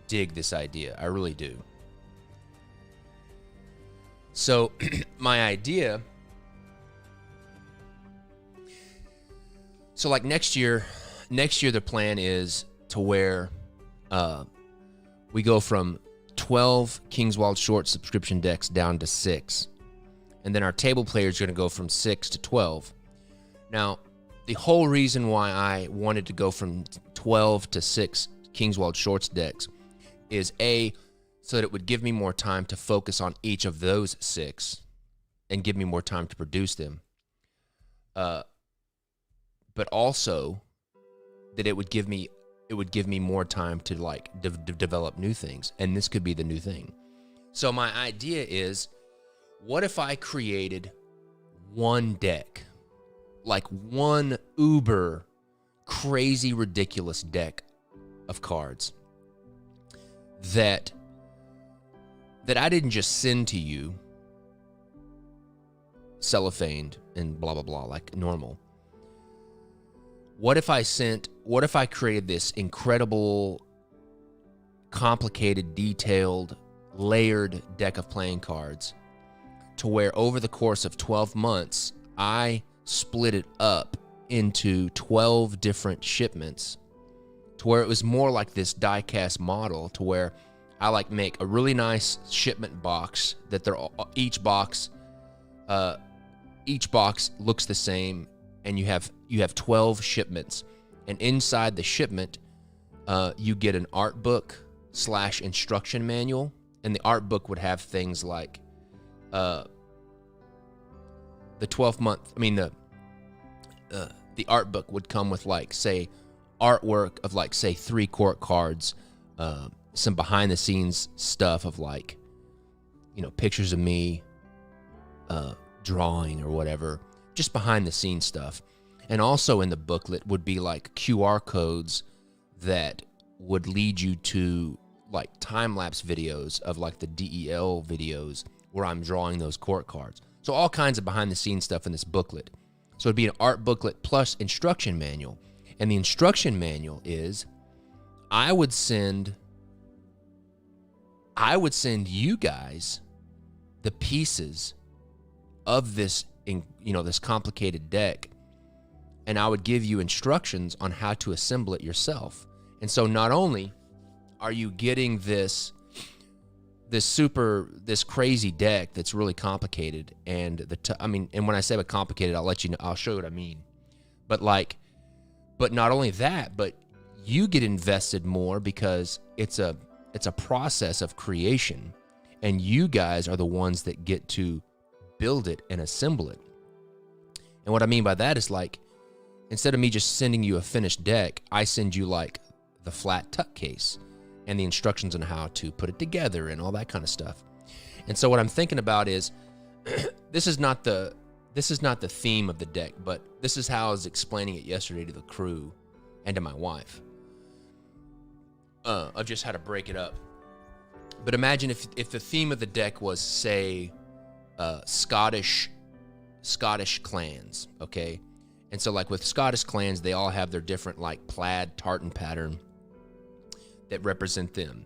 dig this idea. I really do. So my idea, so like next year the plan is to where we go from 12 King's Wild Short subscription decks down to 6. And then our table players are going to go from 6 to 12. Now, the whole reason why I wanted to go from 12 to 6 King's Wild Shorts decks is A, so that it would give me more time to focus on each of those 6 and give me more time to produce them. But also that it would give me more time to like develop new things, and this could be the new thing. So my idea is, what if I created one deck, like one uber crazy ridiculous deck of cards that I didn't just send to you cellophaned and blah blah blah like normal. What if I created this incredible, complicated, detailed, layered deck of playing cards to where over the course of 12 months, I split it up into 12 different shipments to where it was more like this die-cast model to where I like make a really nice shipment box that each box looks the same, and you have 12 shipments, and inside the shipment you get an art book / instruction manual, and the art book would have things like the 12 month. I mean the art book would come with like say artwork of like say 3 court cards, some behind the scenes stuff of like pictures of me drawing or whatever, just behind the scenes stuff. And also in the booklet would be like QR codes that would lead you to like time-lapse videos of like the DEL videos where I'm drawing those court cards. So all kinds of behind the scenes stuff in this booklet. So it'd be an art booklet plus instruction manual. And the instruction manual is I would send you guys the pieces of this this complicated deck, and I would give you instructions on how to assemble it yourself. And so not only are you getting this crazy deck that's really complicated, and and when I say complicated, I'll show you what I mean. But not only that, but you get invested more because it's a process of creation, and you guys are the ones that get to build it and assemble it. And what I mean by that is like, instead of me just sending you a finished deck, I send you like the flat tuck case and the instructions on how to put it together and all that kind of stuff. And so what I'm thinking about is this is not the this is not the theme of the deck, but this is how I was explaining it yesterday to the crew and to my wife. Of just how to break it up. But imagine if the theme of the deck was, say, Scottish clans, okay? And so, like, with Scottish clans, they all have their different, like, plaid tartan pattern that represent them.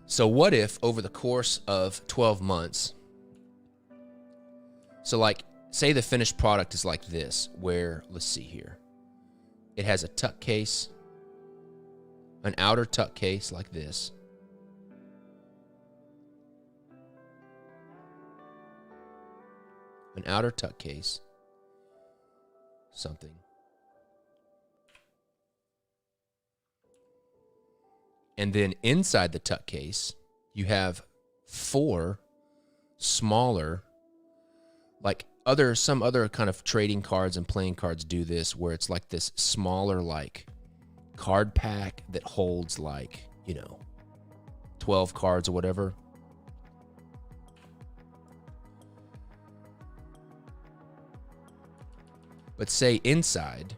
So what if, over the course of 12 months, so, like, say the finished product is like this, where, let's see here. It has a tuck case, an outer tuck case like this. An outer tuck case. Something. And then inside the tuck case, you have 4 smaller, like some other kind of trading cards and playing cards do this, where it's like this smaller, like, card pack that holds, like, 12 cards or whatever. But say inside,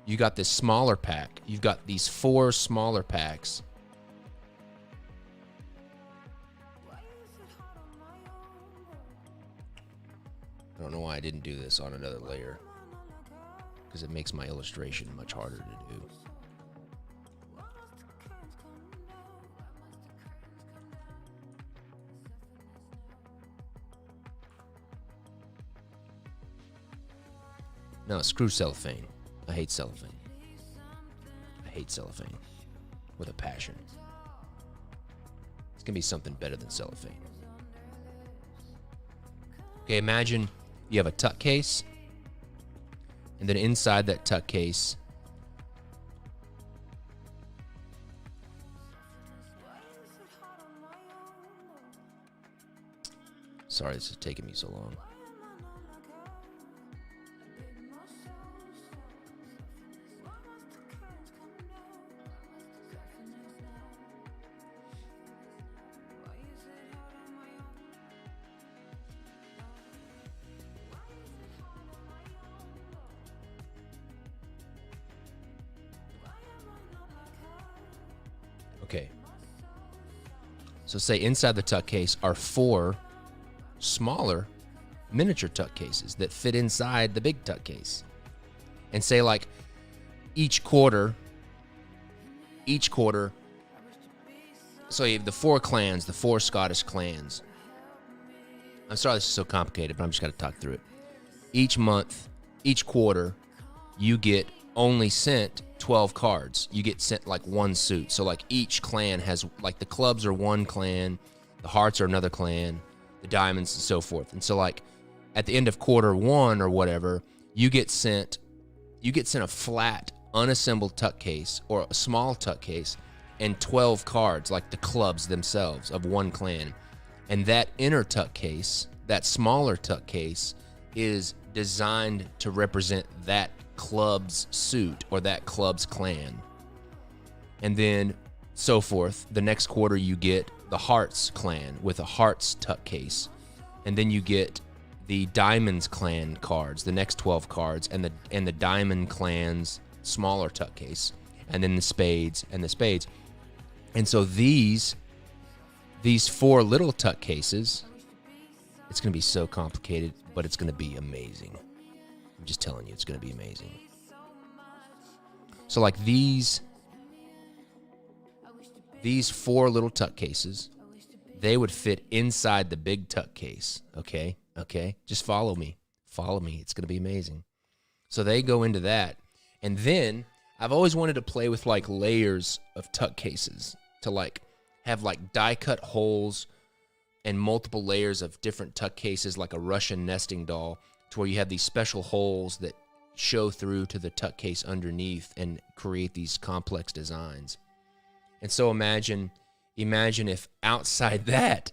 you got this smaller pack. You've got these 4 smaller packs. I don't know why I didn't do this on another layer, because it makes my illustration much harder to do. No, screw cellophane. I hate cellophane. I hate cellophane with a passion. It's going to be something better than cellophane. Okay, imagine you have a tuck case, and then inside that tuck case, sorry, this is taking me so long. Okay. So say inside the tuck case are 4 smaller miniature tuck cases that fit inside the big tuck case. And say, like, each quarter, so you have the 4 clans, the 4 Scottish clans. I'm sorry this is so complicated, but I'm just going to talk through it. Each month, each quarter, you get only sent 12 cards. You get sent, like, 1 suit. So, like, each clan has, like, the clubs are 1 clan, the hearts are another clan, the diamonds and so forth. And so, like, at the end of quarter 1 or whatever, you get sent a flat, unassembled tuck case or a small tuck case and 12 cards, like the clubs themselves of 1 clan. And that inner tuck case, that smaller tuck case, is designed to represent that club's suit or that club's clan. And then so forth. The next quarter you get the Hearts clan with a Hearts tuck case. And then you get the Diamonds clan cards, the next 12 cards, and the Diamond clan's smaller tuck case. And then the Spades and the Spades. And so these 4 little tuck cases, it's going to be so complicated, but it's going to be amazing. I'm just telling you, it's going to be amazing. So, like, these 4 little tuck cases, they would fit inside the big tuck case. Okay? Just follow me. It's going to be amazing. So they go into that. And then I've always wanted to play with, like, layers of tuck cases to, like, have, like, die-cut holes and multiple layers of different tuck cases, like a Russian nesting doll, to where you have these special holes that show through to the tuck case underneath and create these complex designs. And so imagine if outside that,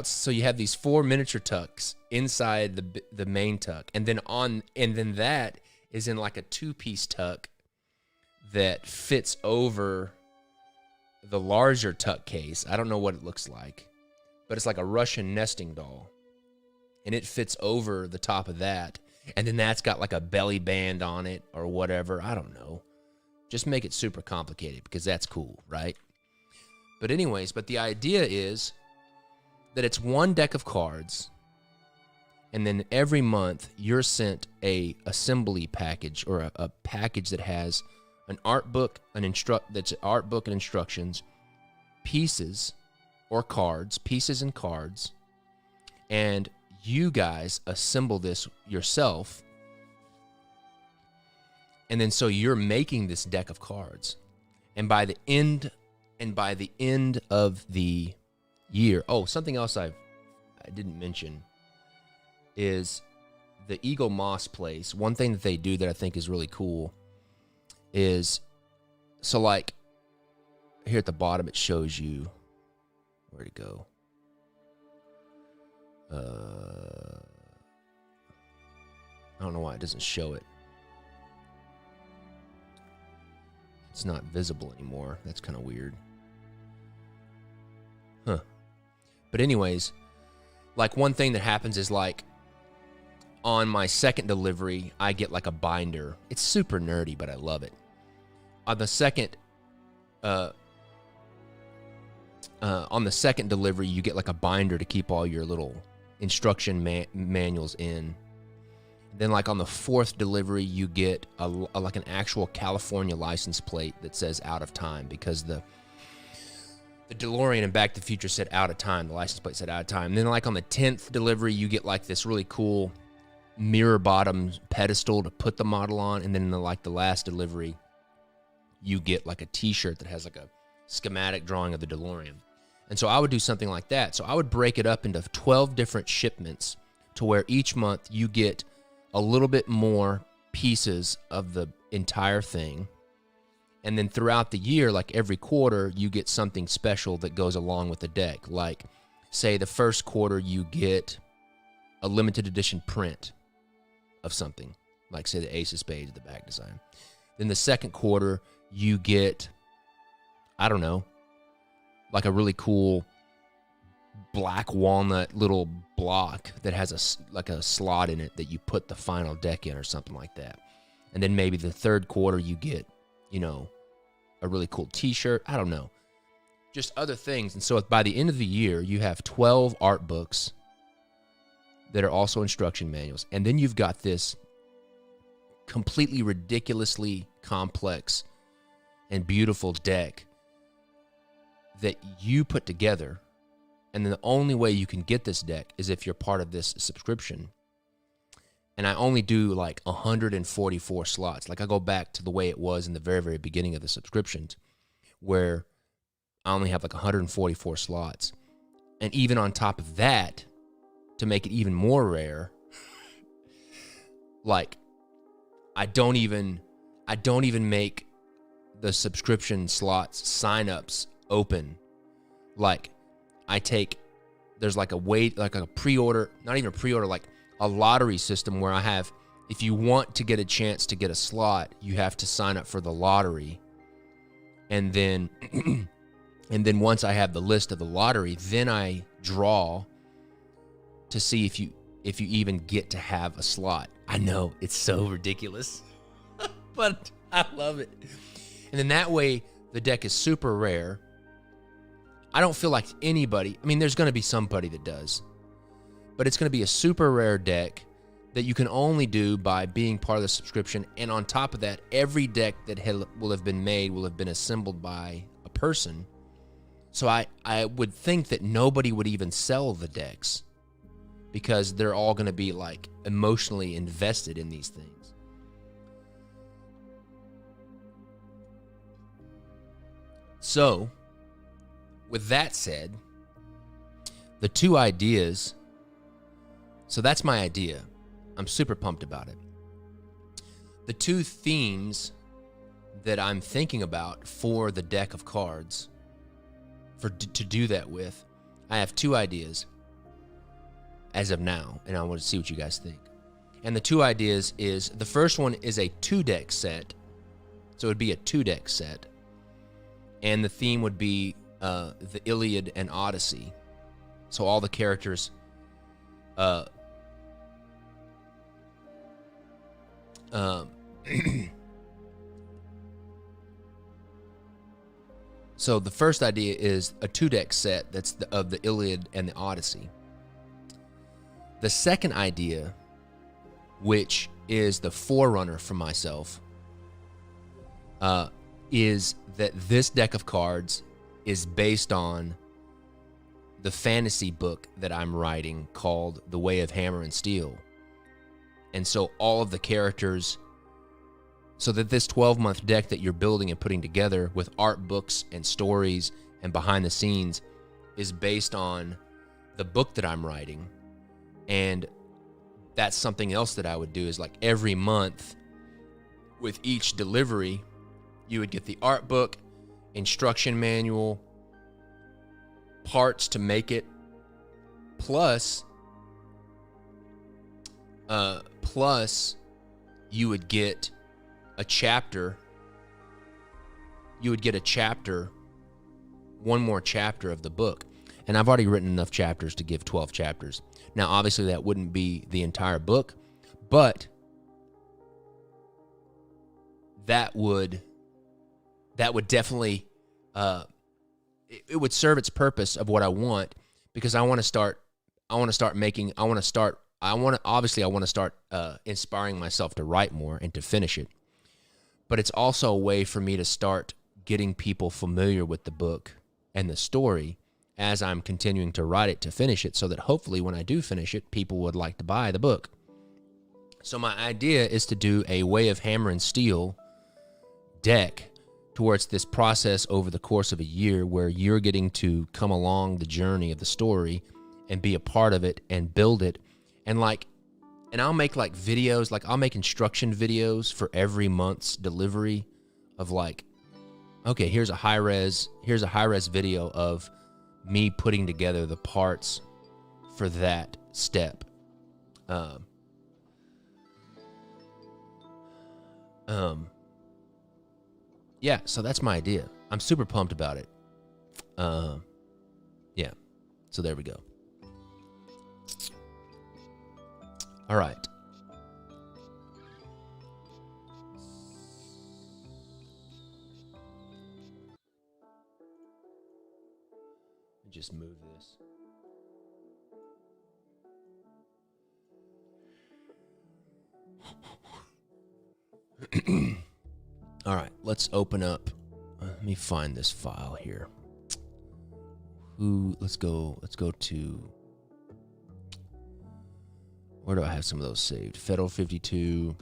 so you have these 4 miniature tucks inside the main tuck, and then that is in, like, a 2-piece tuck that fits over the larger tuck case. I don't know what it looks like, but it's like a Russian nesting doll. and it fits over the top of that, and then that's got like a belly band on it or whatever. I don't know. Just make it super complicated because that's cool, right? But anyways, the idea is that it's one deck of cards, and then every month you're sent a assembly package or a package that has an art book, that's an art book and instructions, pieces or cards, pieces and cards, and you guys assemble this yourself. And then so you're making this deck of cards. And by the end of the year, something else I didn't mention is the Eagle Moss place. One thing that they do that I think is really cool is, so like here at the bottom it shows you where to go. I don't know why it doesn't show it. It's not visible anymore. That's kind of weird. Huh. But anyways, like one thing that happens is like on my second delivery, I get like a binder. It's super nerdy, but I love it. On the second delivery, you get like a binder to keep all your little instruction manuals in. Then like on the fourth delivery, you get like an actual California license plate that says out of time, because the DeLorean in Back to the Future said out of time. The license plate said out of time. And then like on the 10th delivery, you get like this really cool mirror bottom pedestal to put the model on. And then in the last delivery, you get like a t-shirt that has like a schematic drawing of the DeLorean. And so I would do something like that. So I would break it up into 12 different shipments to where each month you get a little bit more pieces of the entire thing. And then throughout the year, like every quarter, you get something special that goes along with the deck. Like, say the first quarter, you get a limited edition print of something. Like, say the Ace of Spades, the back design. Then the second quarter, you get, I don't know, like a really cool black walnut little block that has a slot in it that you put the final deck in or something like that. And then maybe the third quarter you get, a really cool t-shirt. I don't know. Just other things. And so by the end of the year, you have 12 art books that are also instruction manuals. And then you've got this completely ridiculously complex and beautiful deck that you put together. And then the only way you can get this deck is if you're part of this subscription. And I only do like 144 slots. Like I go back to the way it was in the very, very beginning of the subscriptions, where I only have like 144 slots. And even on top of that, to make it even more rare, like I don't even make the subscription slots signups open. Like there's like a pre-order, not even a pre-order, like a lottery system where I have, if you want to get a chance to get a slot, you have to sign up for the lottery. And then once I have the list of the lottery, then I draw to see if you even get to have a slot. I know, it's so ridiculous, but I love it. And then that way, the deck is super rare. I don't feel like anybody, there's going to be somebody that does, but it's going to be a super rare deck that you can only do by being part of the subscription. And on top of that, every deck that will have been made will have been assembled by a person. So I would think that nobody would even sell the decks because they're all going to be like emotionally invested in these things. So, with that said, the two ideas, so that's my idea. I'm super pumped about it. The two themes that I'm thinking about for the deck of cards, to do that with, I have two ideas as of now, and I want to see what you guys think. And the two ideas is, the first one is a 2-deck set, so it would be a 2-deck set, and the theme would be the Iliad and Odyssey. So all the characters Um, so the first idea is a 2-deck set that's of the Iliad and the Odyssey. The second idea, which is the forerunner for myself, is that this deck of cards is based on the fantasy book that I'm writing called The Way of Hammer and Steel. And so all of the characters, so that this 12-month deck that you're building and putting together with art books and stories and behind the scenes is based on the book that I'm writing. And that's something else that I would do is like every month with each delivery, you would get the art book, instruction manual, parts to make it, plus you would get a chapter. You would get a chapter, one more chapter of the book. And I've already written enough chapters to give 12 chapters. Now, obviously, that wouldn't be the entire book, but that would definitely, it would serve its purpose of what I want, because I want to start inspiring myself to write more and to finish it. But it's also a way for me to start getting people familiar with the book and the story as I'm continuing to write it to finish it, so that hopefully when I do finish it, people would like to buy the book. So my idea is to do a Way of Hammer and Steel deck towards this process over the course of a year, where you're getting to come along the journey of the story and be a part of it and build it. And I'll make like videos, like I'll make instruction videos for every month's delivery of like, okay, here's a high-res video of me putting together the parts for that step. Yeah, so that's my idea. I'm super pumped about it. Yeah, so there we go. All right. Just move this. All right, let's open up. Let me find this file here. Let's go to, where do I have some of those saved? Federal 52.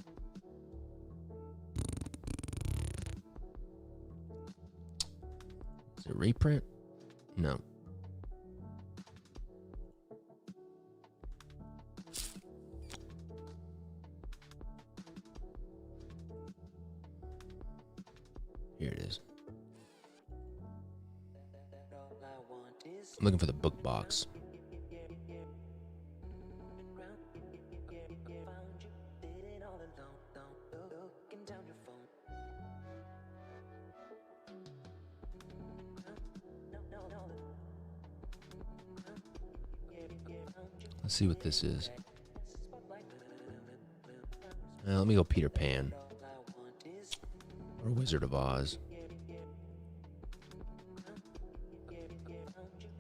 Is it reprint? No. Here it is. I'm looking for the book box. Let's see what this is. Let me go Peter Pan. Or Wizard of Oz.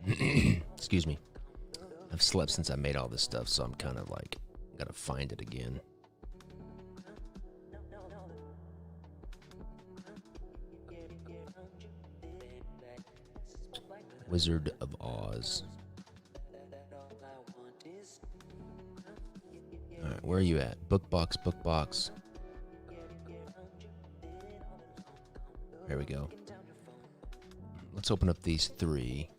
Excuse me. I've slept since I made all this stuff, so I'm kind of like, gotta find it again. Wizard of Oz. Alright, where are you at? Book box, book box. There we go. Let's open up these three.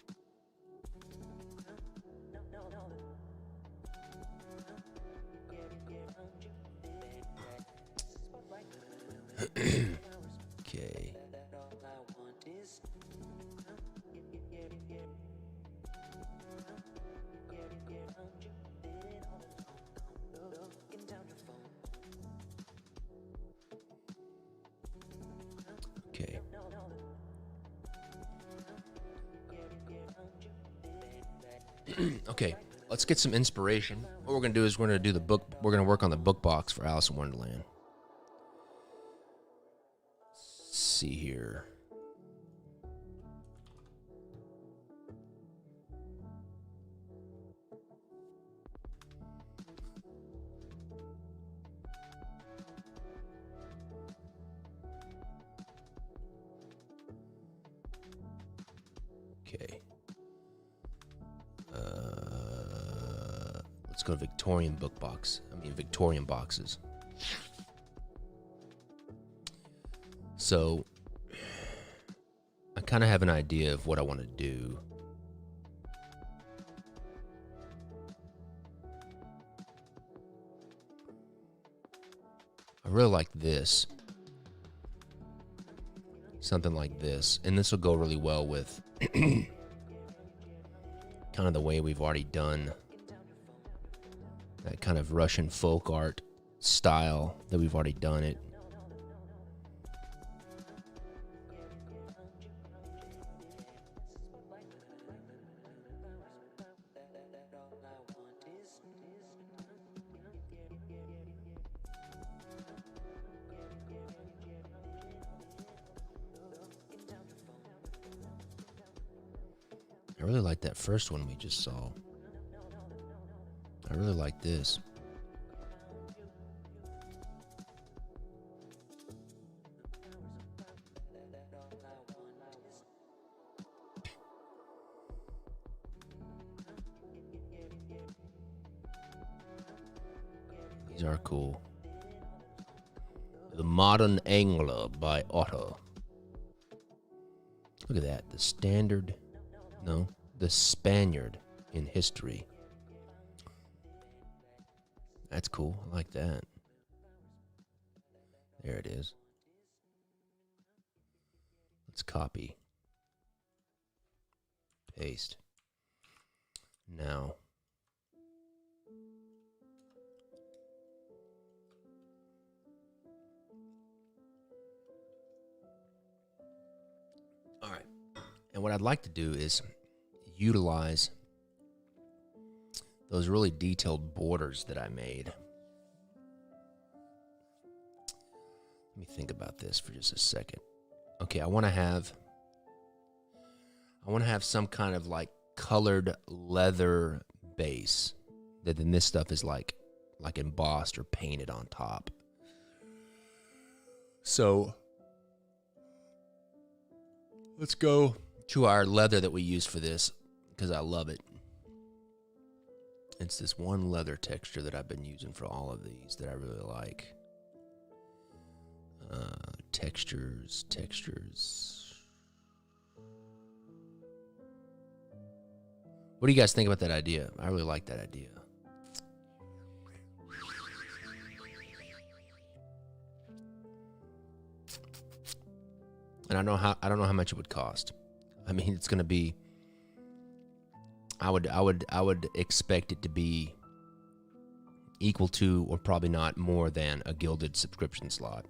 Okay. Okay. Okay, let's get some inspiration. What we're gonna do is we're gonna do the book. We're gonna work on the book box for Alice in Wonderland. see here. Okay. Let's go to Victorian Victorian boxes. So, I kind of have an idea of what I want to do. I really like this. Something like this. And this will go really well with kind of the way we've already done that kind of Russian folk art style that we've already done it. I really like that first one we just saw. I really like this. These are cool. The Modern Angler by Otto. Look at that. The standard. No, the Spaniard in history. That's cool. I like that. There it is. Let's copy. Paste. Now. All right. And what I'd like to do is utilize those really detailed borders that I made. Let me think about this for just a second. Okay, I want to have some kind of like colored leather base that then this stuff is like embossed or painted on top. So let's go to our leather that we use for this because I love it. It's this one leather texture that I've been using for all of these that I really like. Textures. What do you guys think about that idea? I really like that idea. And I don't know how much it would cost. I mean, it's going to be. I would expect it to be equal to, or probably not more than, a Gilded subscription slot.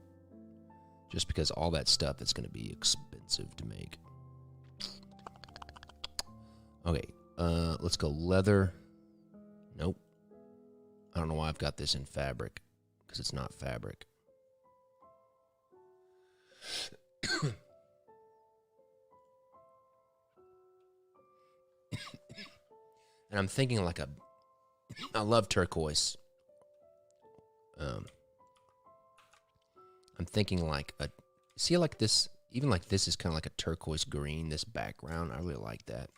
Just because all that stuff is going to be expensive to make. Okay, let's go leather. Nope. I don't know why I've got this in fabric, because it's not fabric. And I'm thinking like I love turquoise. I'm thinking like like this, even like this is kind of like a turquoise green, this background. I really like that.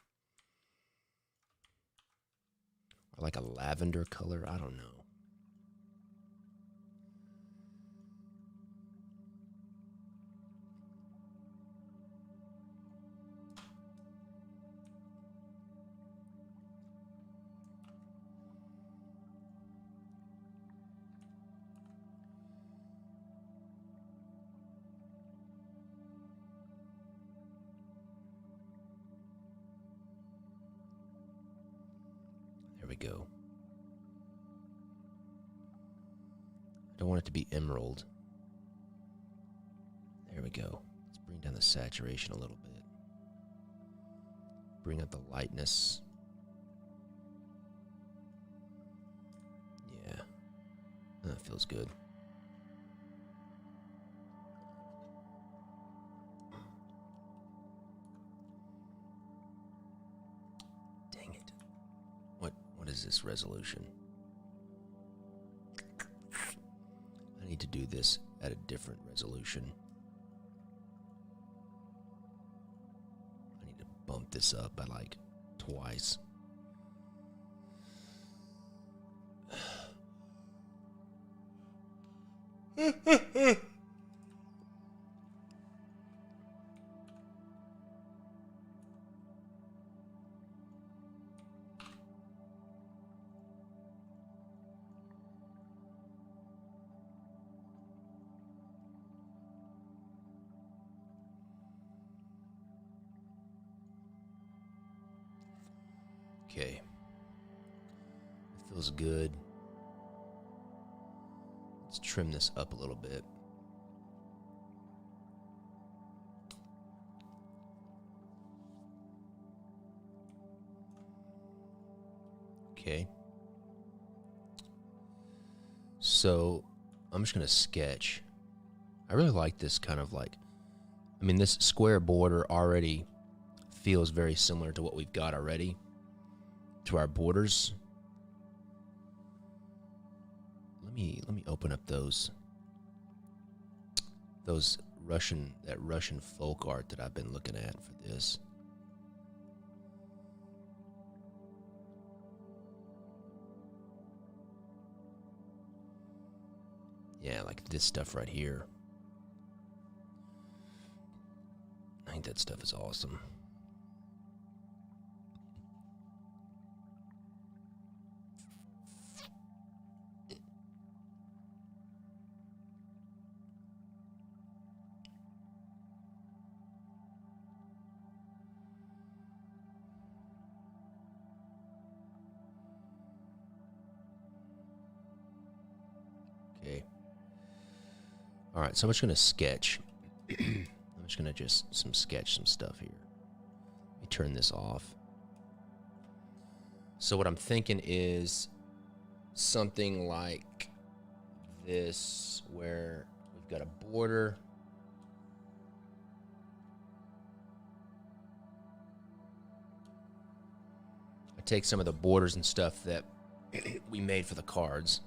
Or like a lavender color, I don't know. There we go. I don't want it to be emerald. There we go. Let's bring down the saturation a little bit. Bring up the lightness. Yeah. That feels good. is this resolution? I need to do this at a different resolution. I need to bump this up by like twice. Okay. It feels good. Let's trim this up a little bit. Okay. So I'm just going to sketch. I really like this kind of like, I mean, this square border already feels very similar to what we've got already, to our borders. Let me open up that Russian folk art that I've been looking at for this. Yeah, like this stuff right here. I think that stuff is awesome. Okay. All right, so I'm just going to sketch. I'm just going to sketch some stuff here. Let me turn this off. So what I'm thinking is something like this, where we've got a border. I take some of the borders and stuff that we made for the cards.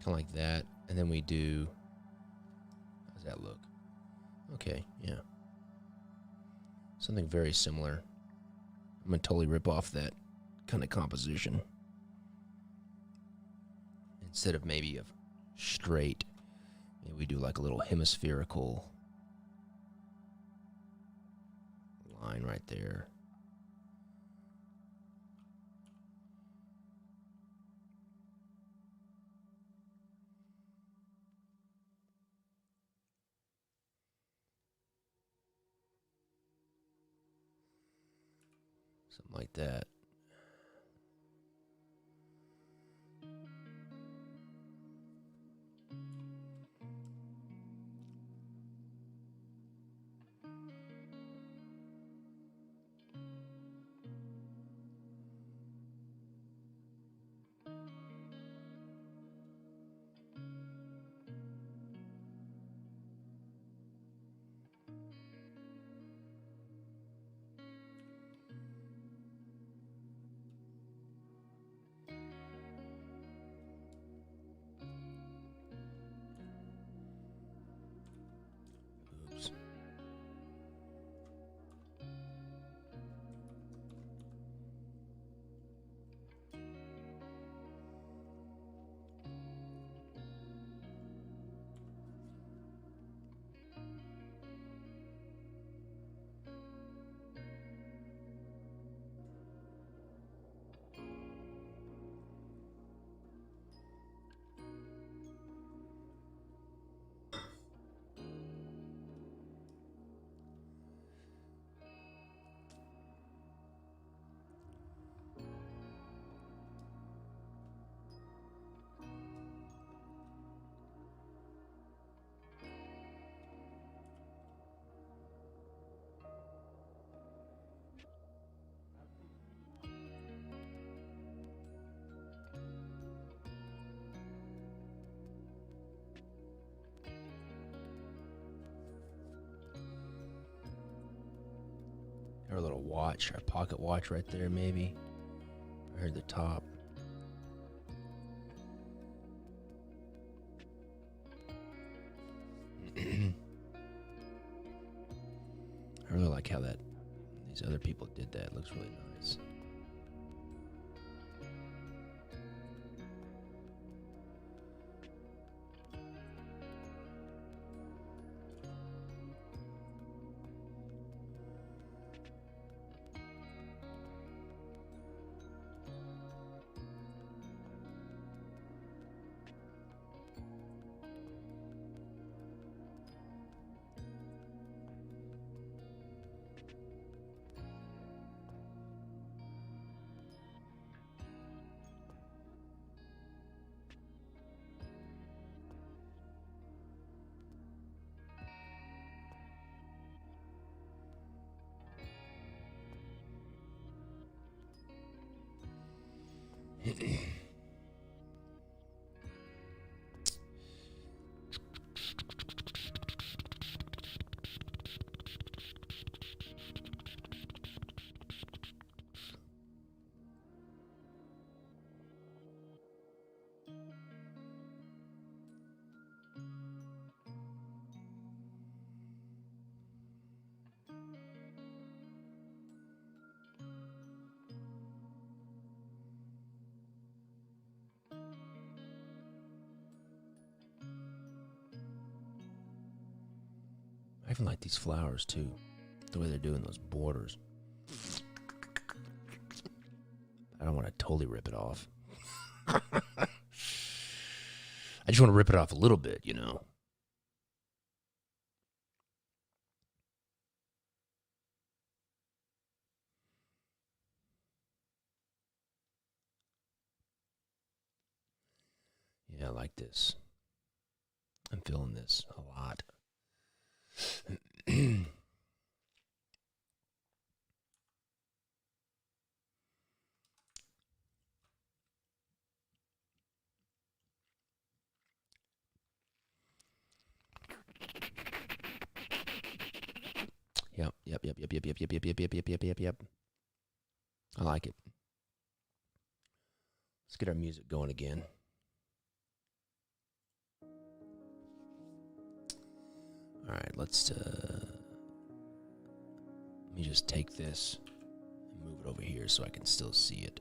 Kind of like that. And then we do, how does that look? Okay, yeah. Something very similar. I'm going to totally rip off that kind of composition. Instead of maybe a straight, maybe we do like a little hemispherical line right there. Something like that. Or a little watch, a pocket watch right there, maybe. I heard the top. I really like how these other people did that. It looks really nice. I even like these flowers too, the way they're doing those borders. I don't want to totally rip it off. I just want to rip it off a little bit, you know. Yeah, I like this. I'm feeling this a lot. Yep. I like it. Let's get our music going again. All right, let me just take this and move it over here so I can still see it.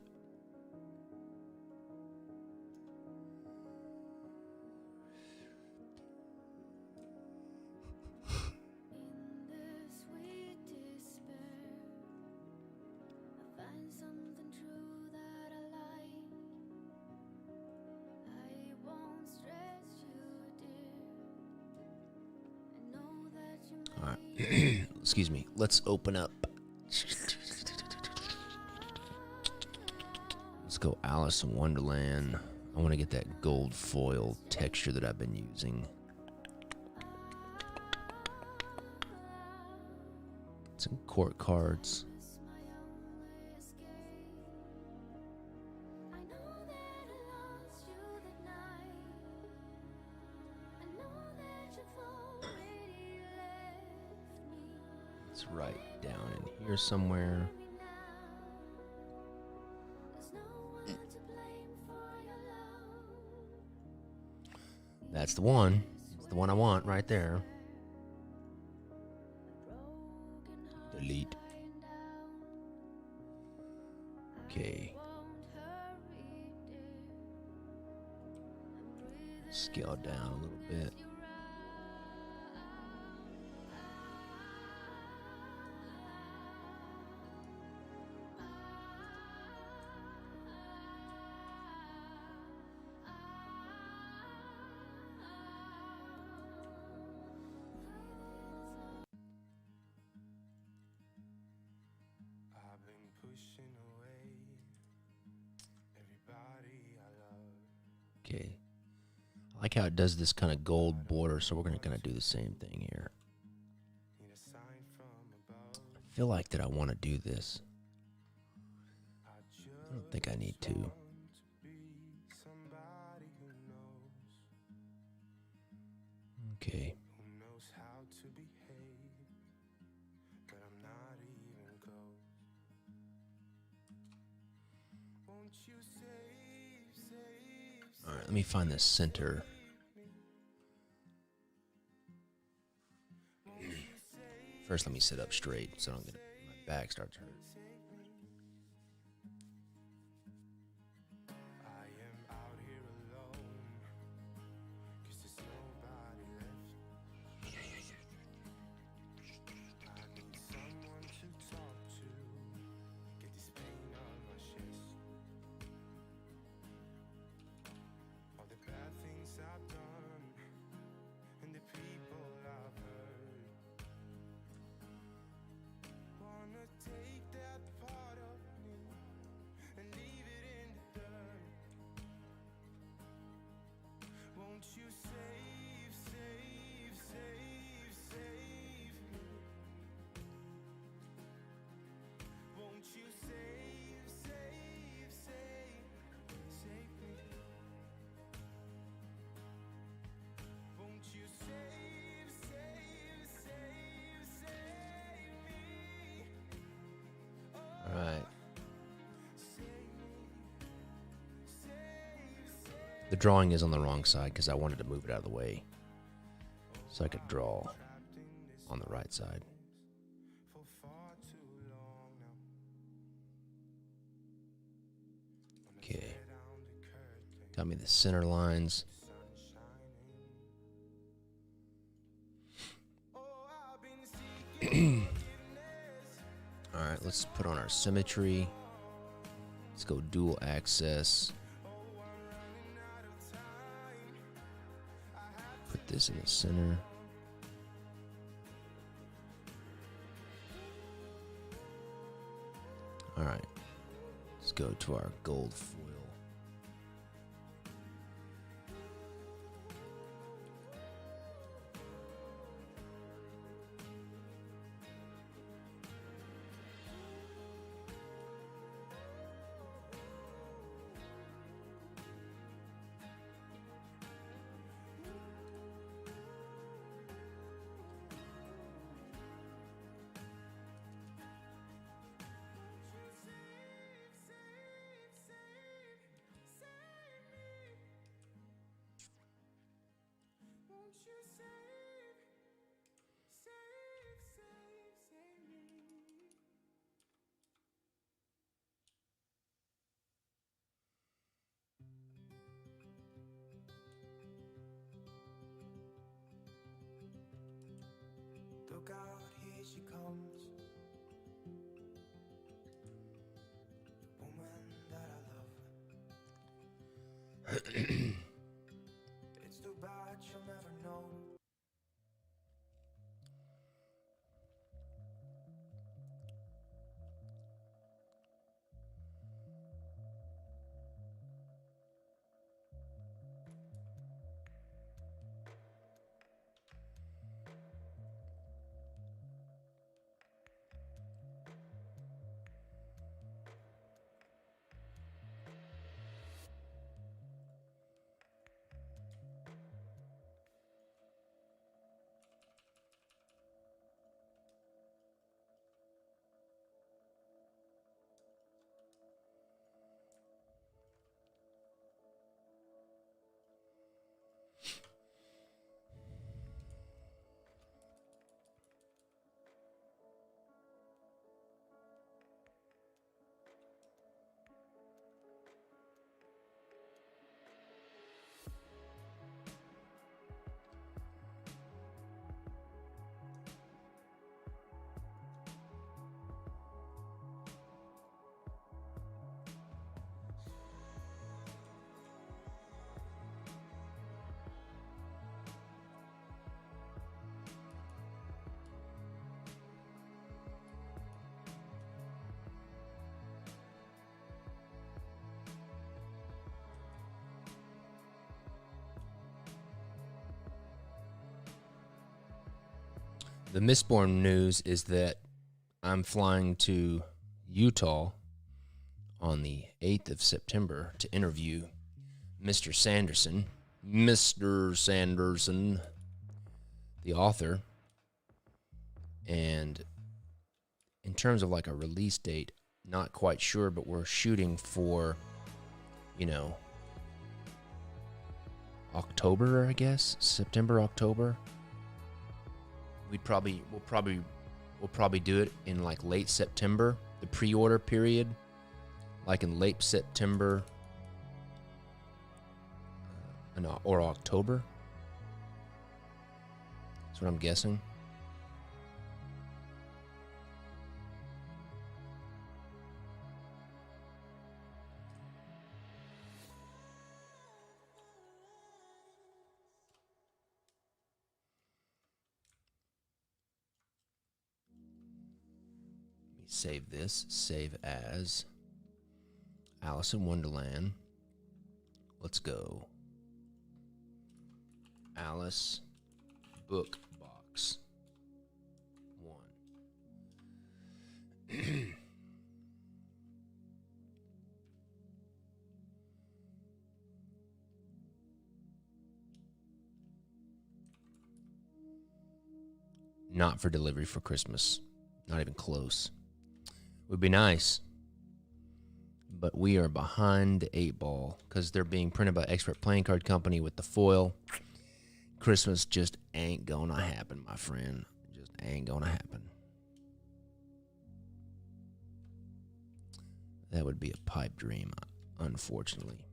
All right, excuse me. Let's open up. Let's go Alice in Wonderland. I want to get that gold foil texture that I've been using. Some court cards. It's right down in here somewhere. That's the one. It's the one I want right there. Delete. Okay. Scale it down a little bit. Okay. I like how it does this kind of gold border, so we're going to kind of do the same thing here. I feel like that I want to do this. I don't think I need to. Okay. All right, let me find the center. First, let me sit up straight so I don't get my back starts to hurt. All right. The drawing is on the wrong side because I wanted to move it out of the way so I could draw on the right side. Okay. Tell me the center lines. All right, let's put on our symmetry. Let's go dual access. Put this in the center. All right, let's go to our gold foil.
Look out, here she comes. The woman that I love. It's too bad she'll never know.
The Mistborn news is that I'm flying to Utah on the 8th of September to interview Mr. Sanderson, the author. And in terms of like a release date, not quite sure, but we're shooting for October, I guess, September, October. We'll probably do it in like late September, the pre-order period, like in late September or October. That's what I'm guessing. Save this. Save as Alice in Wonderland. Let's go. Alice book box 1. Not for delivery for Christmas. Not even close. Would be nice, but we are behind the 8 ball because they're being printed by Expert Playing Card Company with the foil. Christmas just ain't gonna happen, my friend. Just ain't gonna happen. That would be a pipe dream, unfortunately.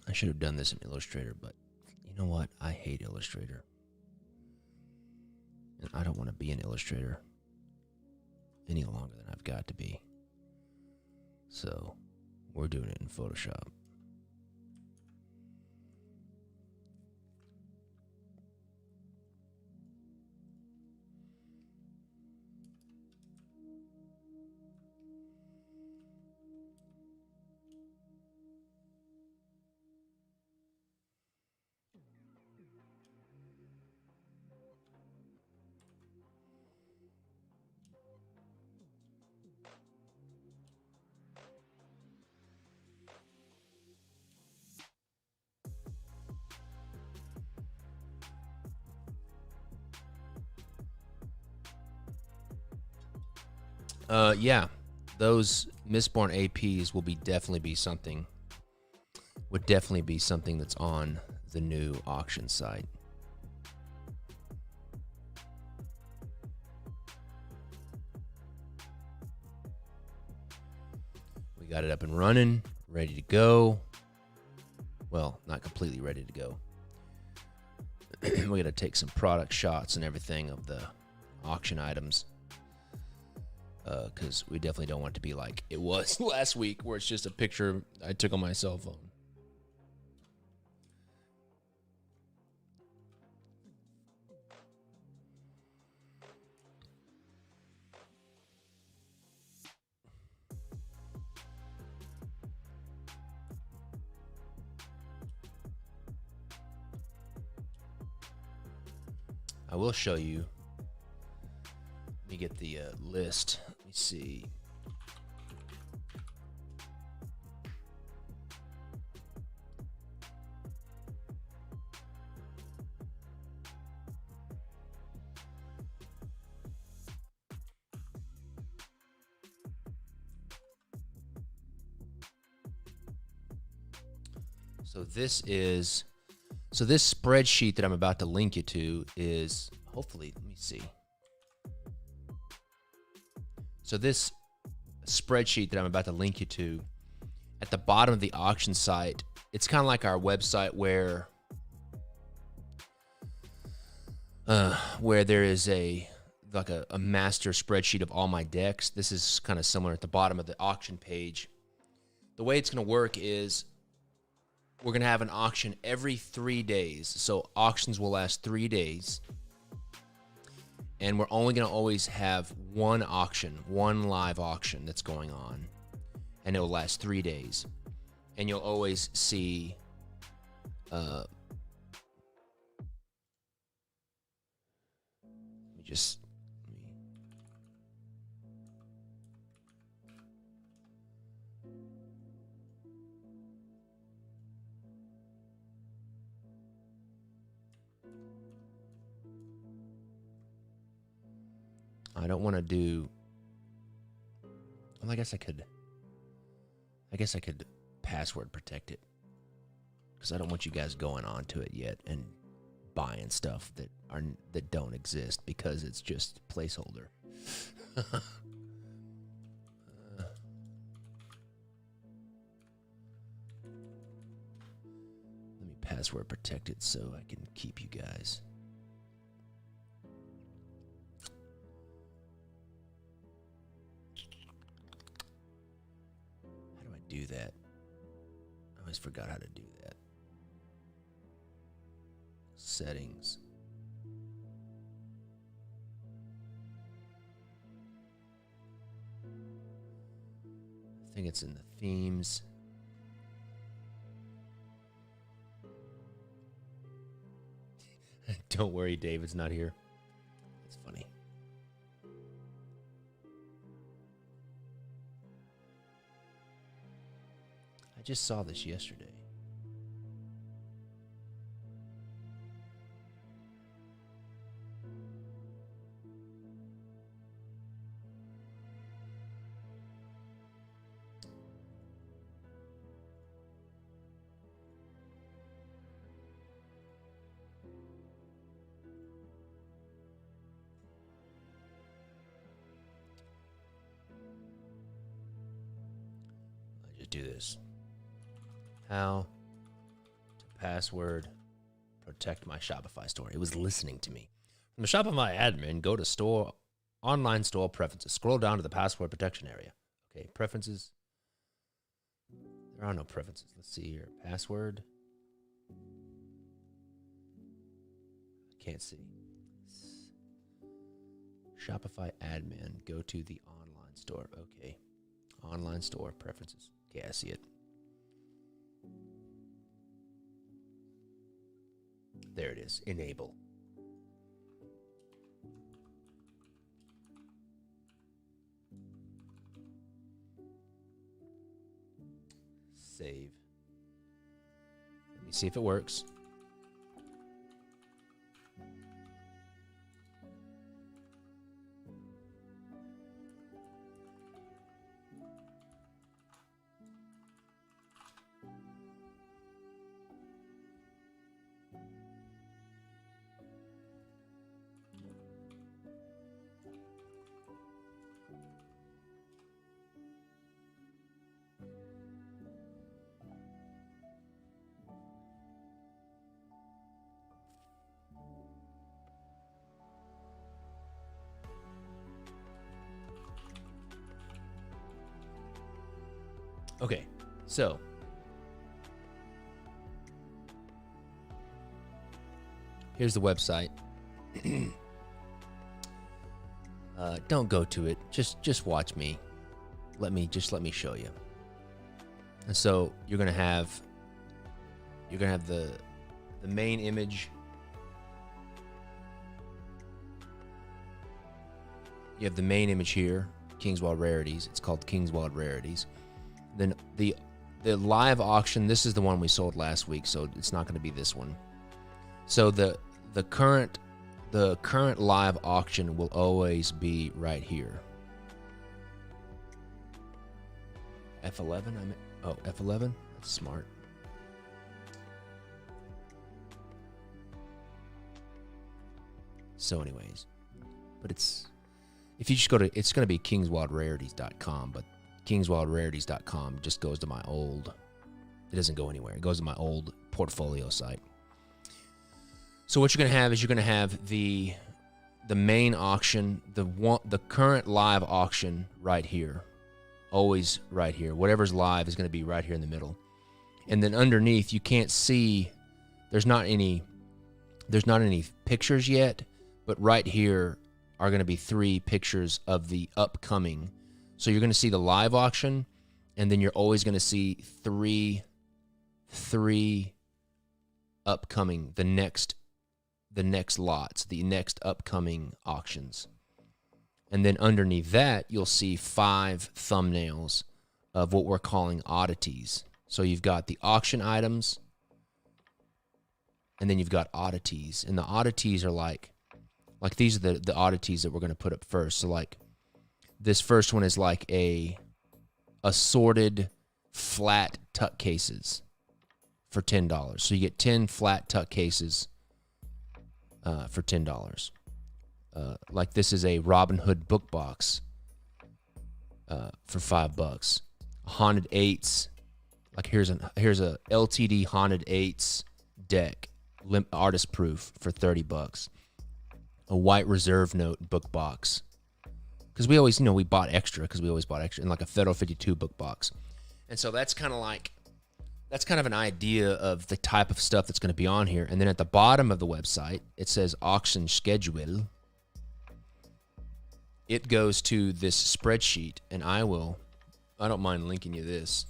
I should have done this in Illustrator, but you know what? I hate Illustrator. And I don't want to be in Illustrator any longer than I've got to be. So, we're doing it in Photoshop. Yeah, those Mistborn APs would definitely be something that's on the new auction site. We got it up and running, ready to go. Well, not completely ready to go. We got to take some product shots and everything of the auction items. Because we definitely don't want it to be like it was last week, where it's just a picture I took on my cell phone. I will show you. Let me get the list. Let me see. So this spreadsheet that I'm about to link you to is hopefully, let me see. So this spreadsheet that I'm about to link you to, at the bottom of the auction site, it's kind of like our website where there is a master spreadsheet of all my decks. This is kind of similar at the bottom of the auction page. The way it's going to work is we're going to have an auction every 3 days. So auctions will last 3 days. And we're only going to always have one auction, one live auction that's going on. And it will last 3 days. And you'll always see I don't want to do. Well, I guess I could password protect it, because I don't want you guys going on to it yet and buying stuff that don't exist because it's just placeholder. Let me password protect it so I can keep you guys. How do I do that? I always forgot how to do that. Settings. I think it's in the themes. Don't worry, David's not here. That's funny. I just saw this yesterday. Do this. How to password protect my Shopify store. It was listening to me. From the Shopify admin, go to online store preferences. Scroll down to the password protection area. Okay, preferences. There are no preferences. Let's see here. Password. Can't see. Shopify admin. Go to the online store. Okay. Online store preferences. Okay, I see it. There it is. Enable. Save. Let me see if it works. Okay, so here's the website. Don't go to it. Just watch me. Let me show you. And so you're gonna have the main image. You have the main image here, Kingswild Rarities. It's called Kingswild Rarities. Then the live auction, this is the one we sold last week, so it's not going to be this one. So the current live auction will always be right here. F11, F11. That's smart. So anyways, but if you just go to, it's going to be kingswildrarities.com, but kingswildrarities.com just goes to my old It doesn't go anywhere. It goes to my old portfolio site. So what you're going to have is you're going to have the main auction, the current live auction right here. Always right here. Whatever's live is going to be right here in the middle. And then underneath, you can't see, there's not any pictures yet, but right here are going to be 3 pictures of the upcoming. So you're going to see the live auction, and then you're always going to see three upcoming, the next lots, the next upcoming auctions. And then underneath that, you'll see 5 thumbnails of what we're calling oddities. So you've got the auction items, and then you've got oddities. And the oddities are like these are the oddities that we're going to put up first. So like this first one is like a assorted flat tuck cases for $10. So you get 10 flat tuck cases for $10. Like this is a Robin Hood book box for $5. Haunted Eights. Like here's a LTD Haunted Eights deck, artist proof for $30. A White Reserve Note book box, because we always, we bought extra because we always bought extra, and like a Federal 52 book box. And so that's kind of an idea of the type of stuff that's going to be on here. And then at the bottom of the website, it says auction schedule. It goes to this spreadsheet, and I don't mind linking you this.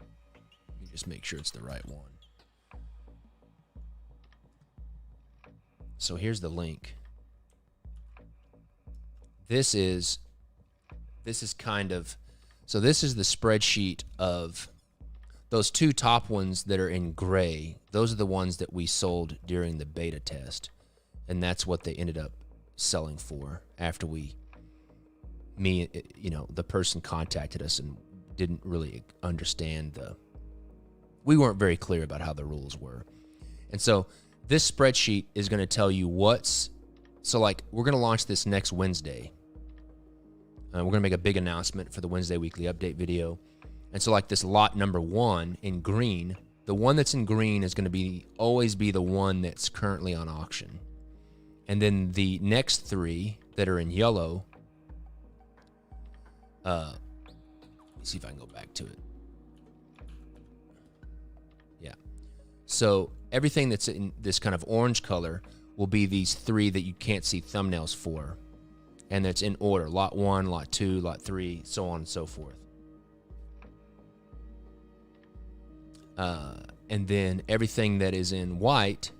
Let me just make sure it's the right one. So here's the link. This is the spreadsheet of those 2 top ones that are in gray. Those are the ones that we sold during the beta test. And that's what they ended up selling for after the person contacted us and didn't really understand we weren't very clear about how the rules were. And so this spreadsheet is going to tell you we're going to launch this next Wednesday. We're going to make a big announcement for the Wednesday weekly update video. And so like this lot number 1 in green, the one that's in green is going to always be the one that's currently on auction. And then the next 3 that are in yellow, let me see if I can go back to it. Yeah. So everything that's in this kind of orange color will be these 3 that you can't see thumbnails for. And that's in order. Lot 1, Lot 2, Lot 3, so on and so forth. And then everything that is in white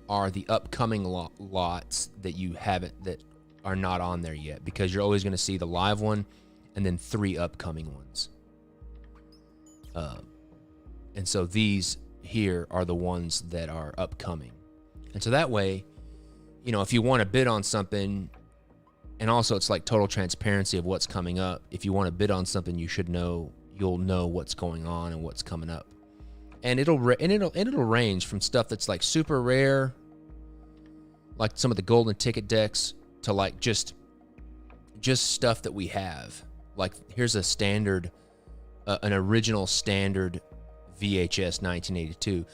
are the upcoming lots that are not on there yet, because you're always going to see the live one and then 3 upcoming ones. And so these here are the ones that are upcoming. And so that way, if you want to bid on something, and also it's like total transparency of what's coming up. If you want to bid on something, you'll know what's going on and what's coming up. And it'll range from stuff that's like super rare, like some of the golden ticket decks, to like just stuff that we have. Like here's a standard, an original standard VHS 1982.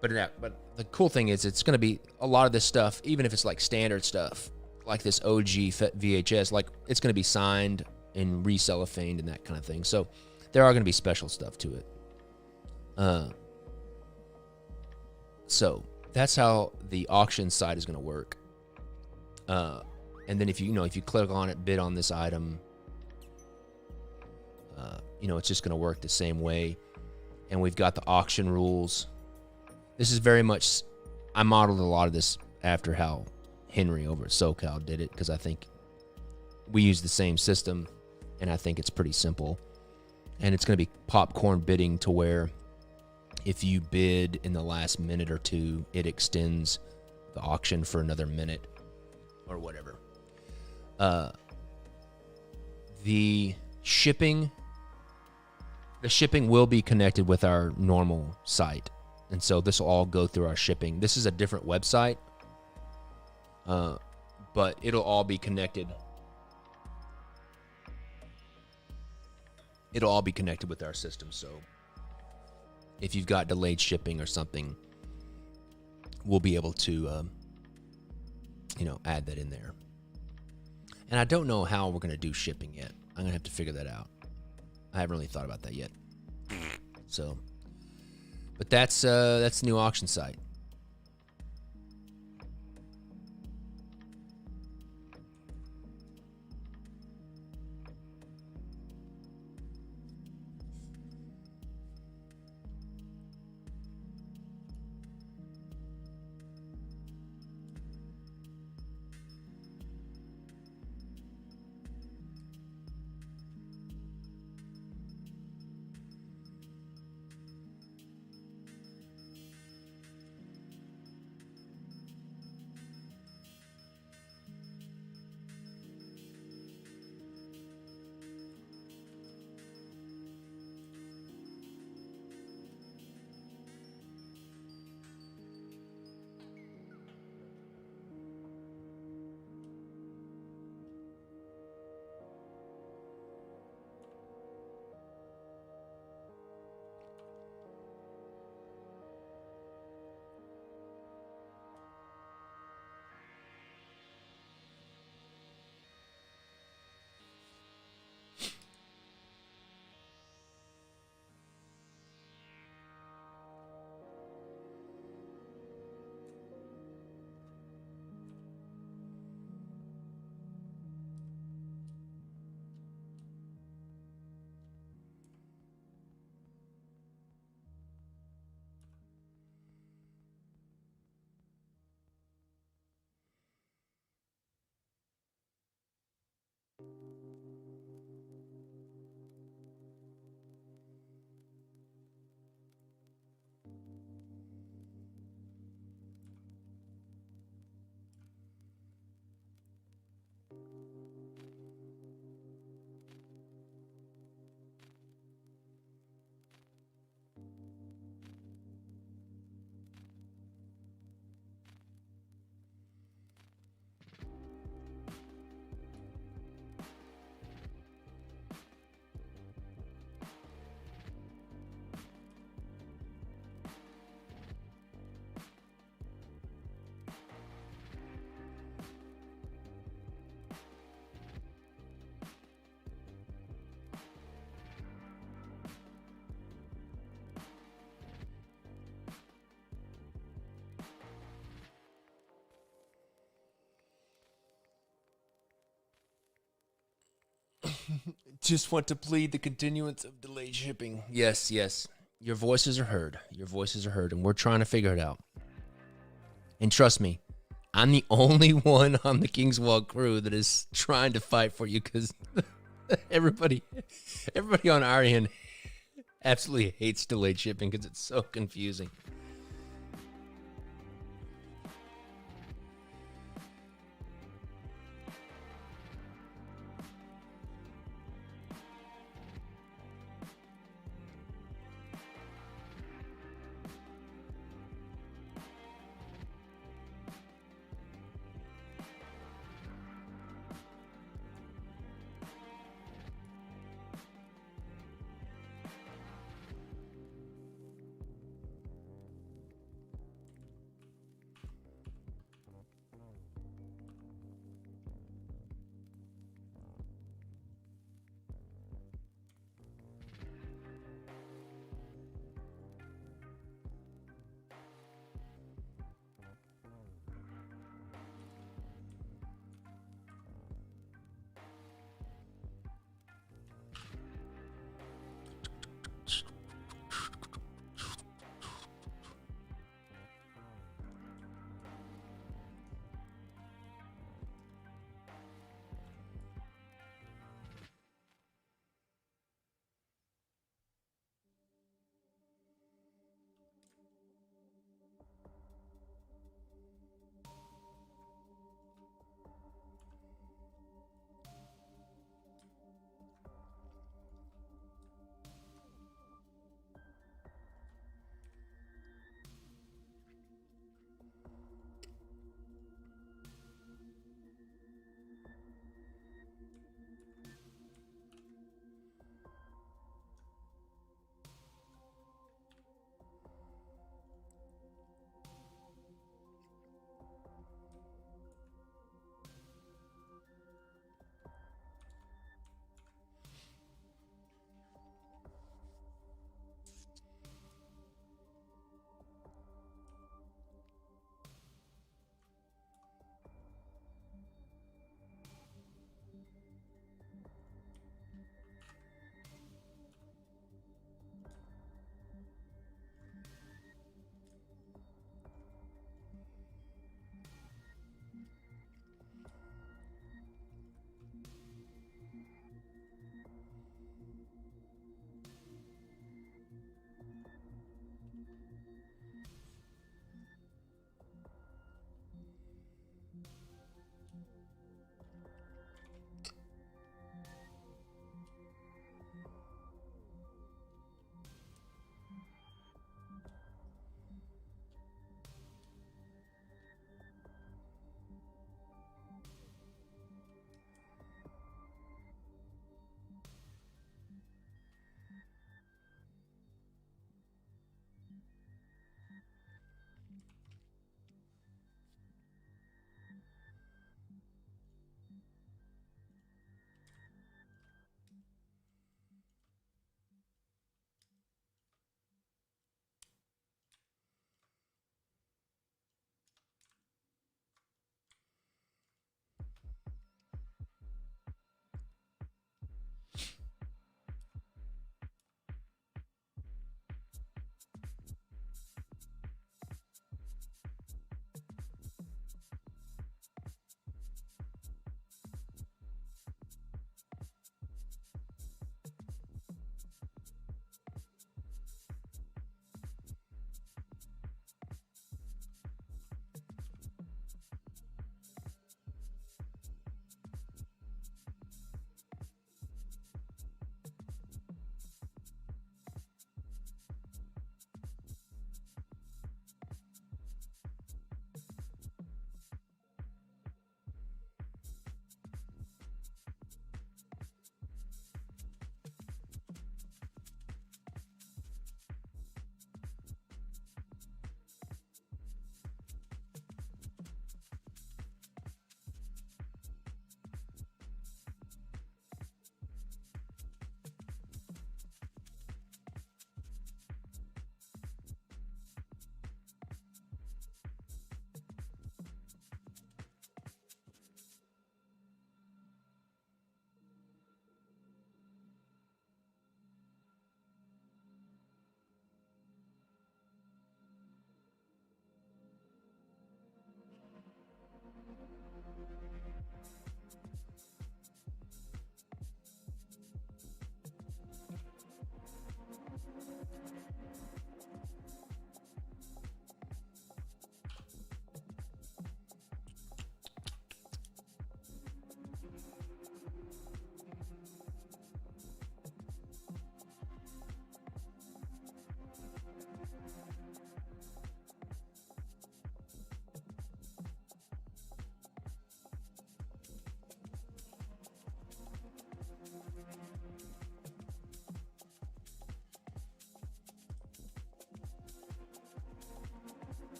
But the cool thing is it's going to be a lot of this stuff, even if it's like standard stuff, like this OG VHS, like it's going to be signed and recellophaned and that kind of thing. So there are going to be special stuff to it. So that's how the auction site is going to work. And then if you click on it, bid on this item, it's just going to work the same way. And we've got the auction rules. This is very much, I modeled a lot of this after how Henry over at SoCal did it, because I think we use the same system, and I think it's pretty simple. And it's going to be popcorn bidding, to where if you bid in the last minute or 2, it extends the auction for another minute or whatever. The shipping will be connected with our normal site, and so this will all go through our shipping. This is a different website, but it'll all be connected it'll all be connected with our system. So if you've got delayed shipping or something, we'll be able to, add that in there. And I don't know how we're going to do shipping yet. I'm going to have to figure that out. I haven't really thought about that yet. So, but that's the new auction site. Just want to plead the continuance of delayed shipping. Yes, yes. Your voices are heard. Your voices are heard, and we're trying to figure it out. And trust me, I'm the only one on the Kingswall crew that is trying to fight for you, because everybody on our end absolutely hates delayed shipping because it's so confusing.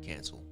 Cancel.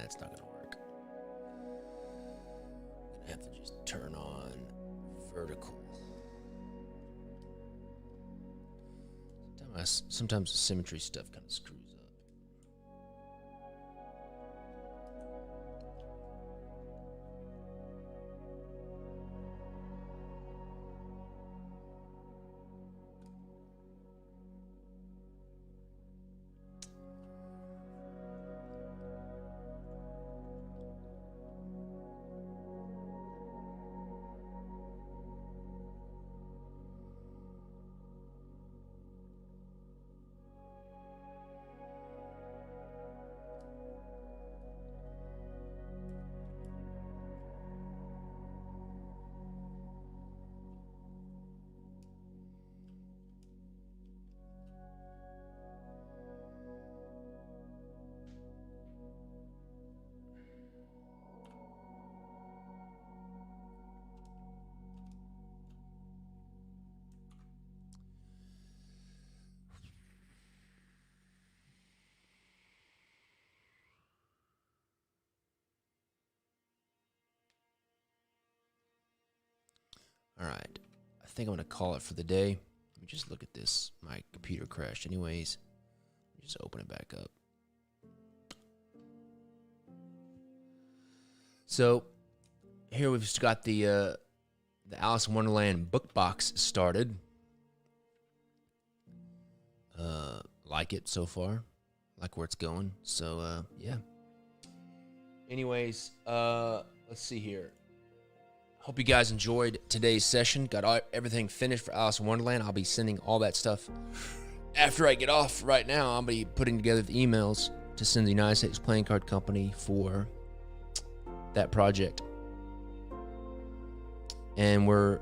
That's not gonna work. I'm gonna have to just turn on vertical. Sometimes the symmetry stuff kind of screws up. All right, I think I'm gonna call it for the day. Let me just look at this. My computer crashed anyways. Let me just open it back up. So here we've just got the Alice in Wonderland book box started. Like it so far, like where it's going. So yeah. Anyways, let's see here. Hope you guys enjoyed today's session. Got everything finished for Alice in Wonderland. I'll be sending all that stuff after I get off right now. I'll be putting together the emails to send the United States Playing Card Company for that project. And we're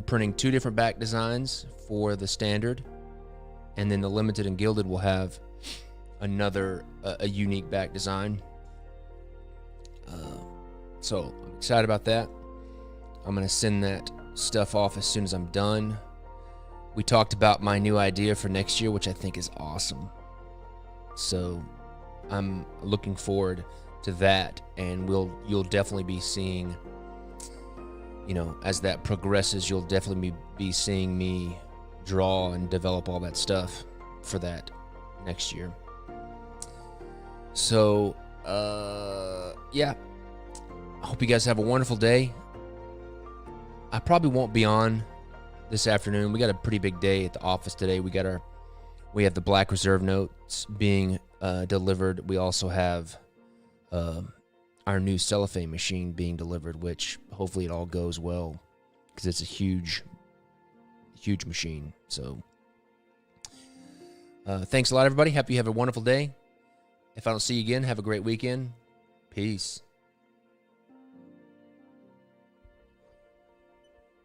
printing 2 different back designs for the standard, and then the limited and gilded will have another a unique back design. So I'm excited about that. I'm going to send that stuff off as soon as I'm done. We talked about my new idea for next year, which I think is awesome. So I'm looking forward to that, and you'll definitely be seeing, you know, as that progresses, you'll definitely be seeing me draw and develop all that stuff for that next year. So, yeah. I hope you guys have a wonderful day. I probably won't be on this afternoon. We got a pretty big day at the office today. We have the Black Reserve notes being delivered. We also have our new cellophane machine being delivered, which hopefully it all goes well, because it's a huge machine. So thanks a lot, everybody. Hope you have a wonderful day. If I don't see you again, have a great weekend. Peace.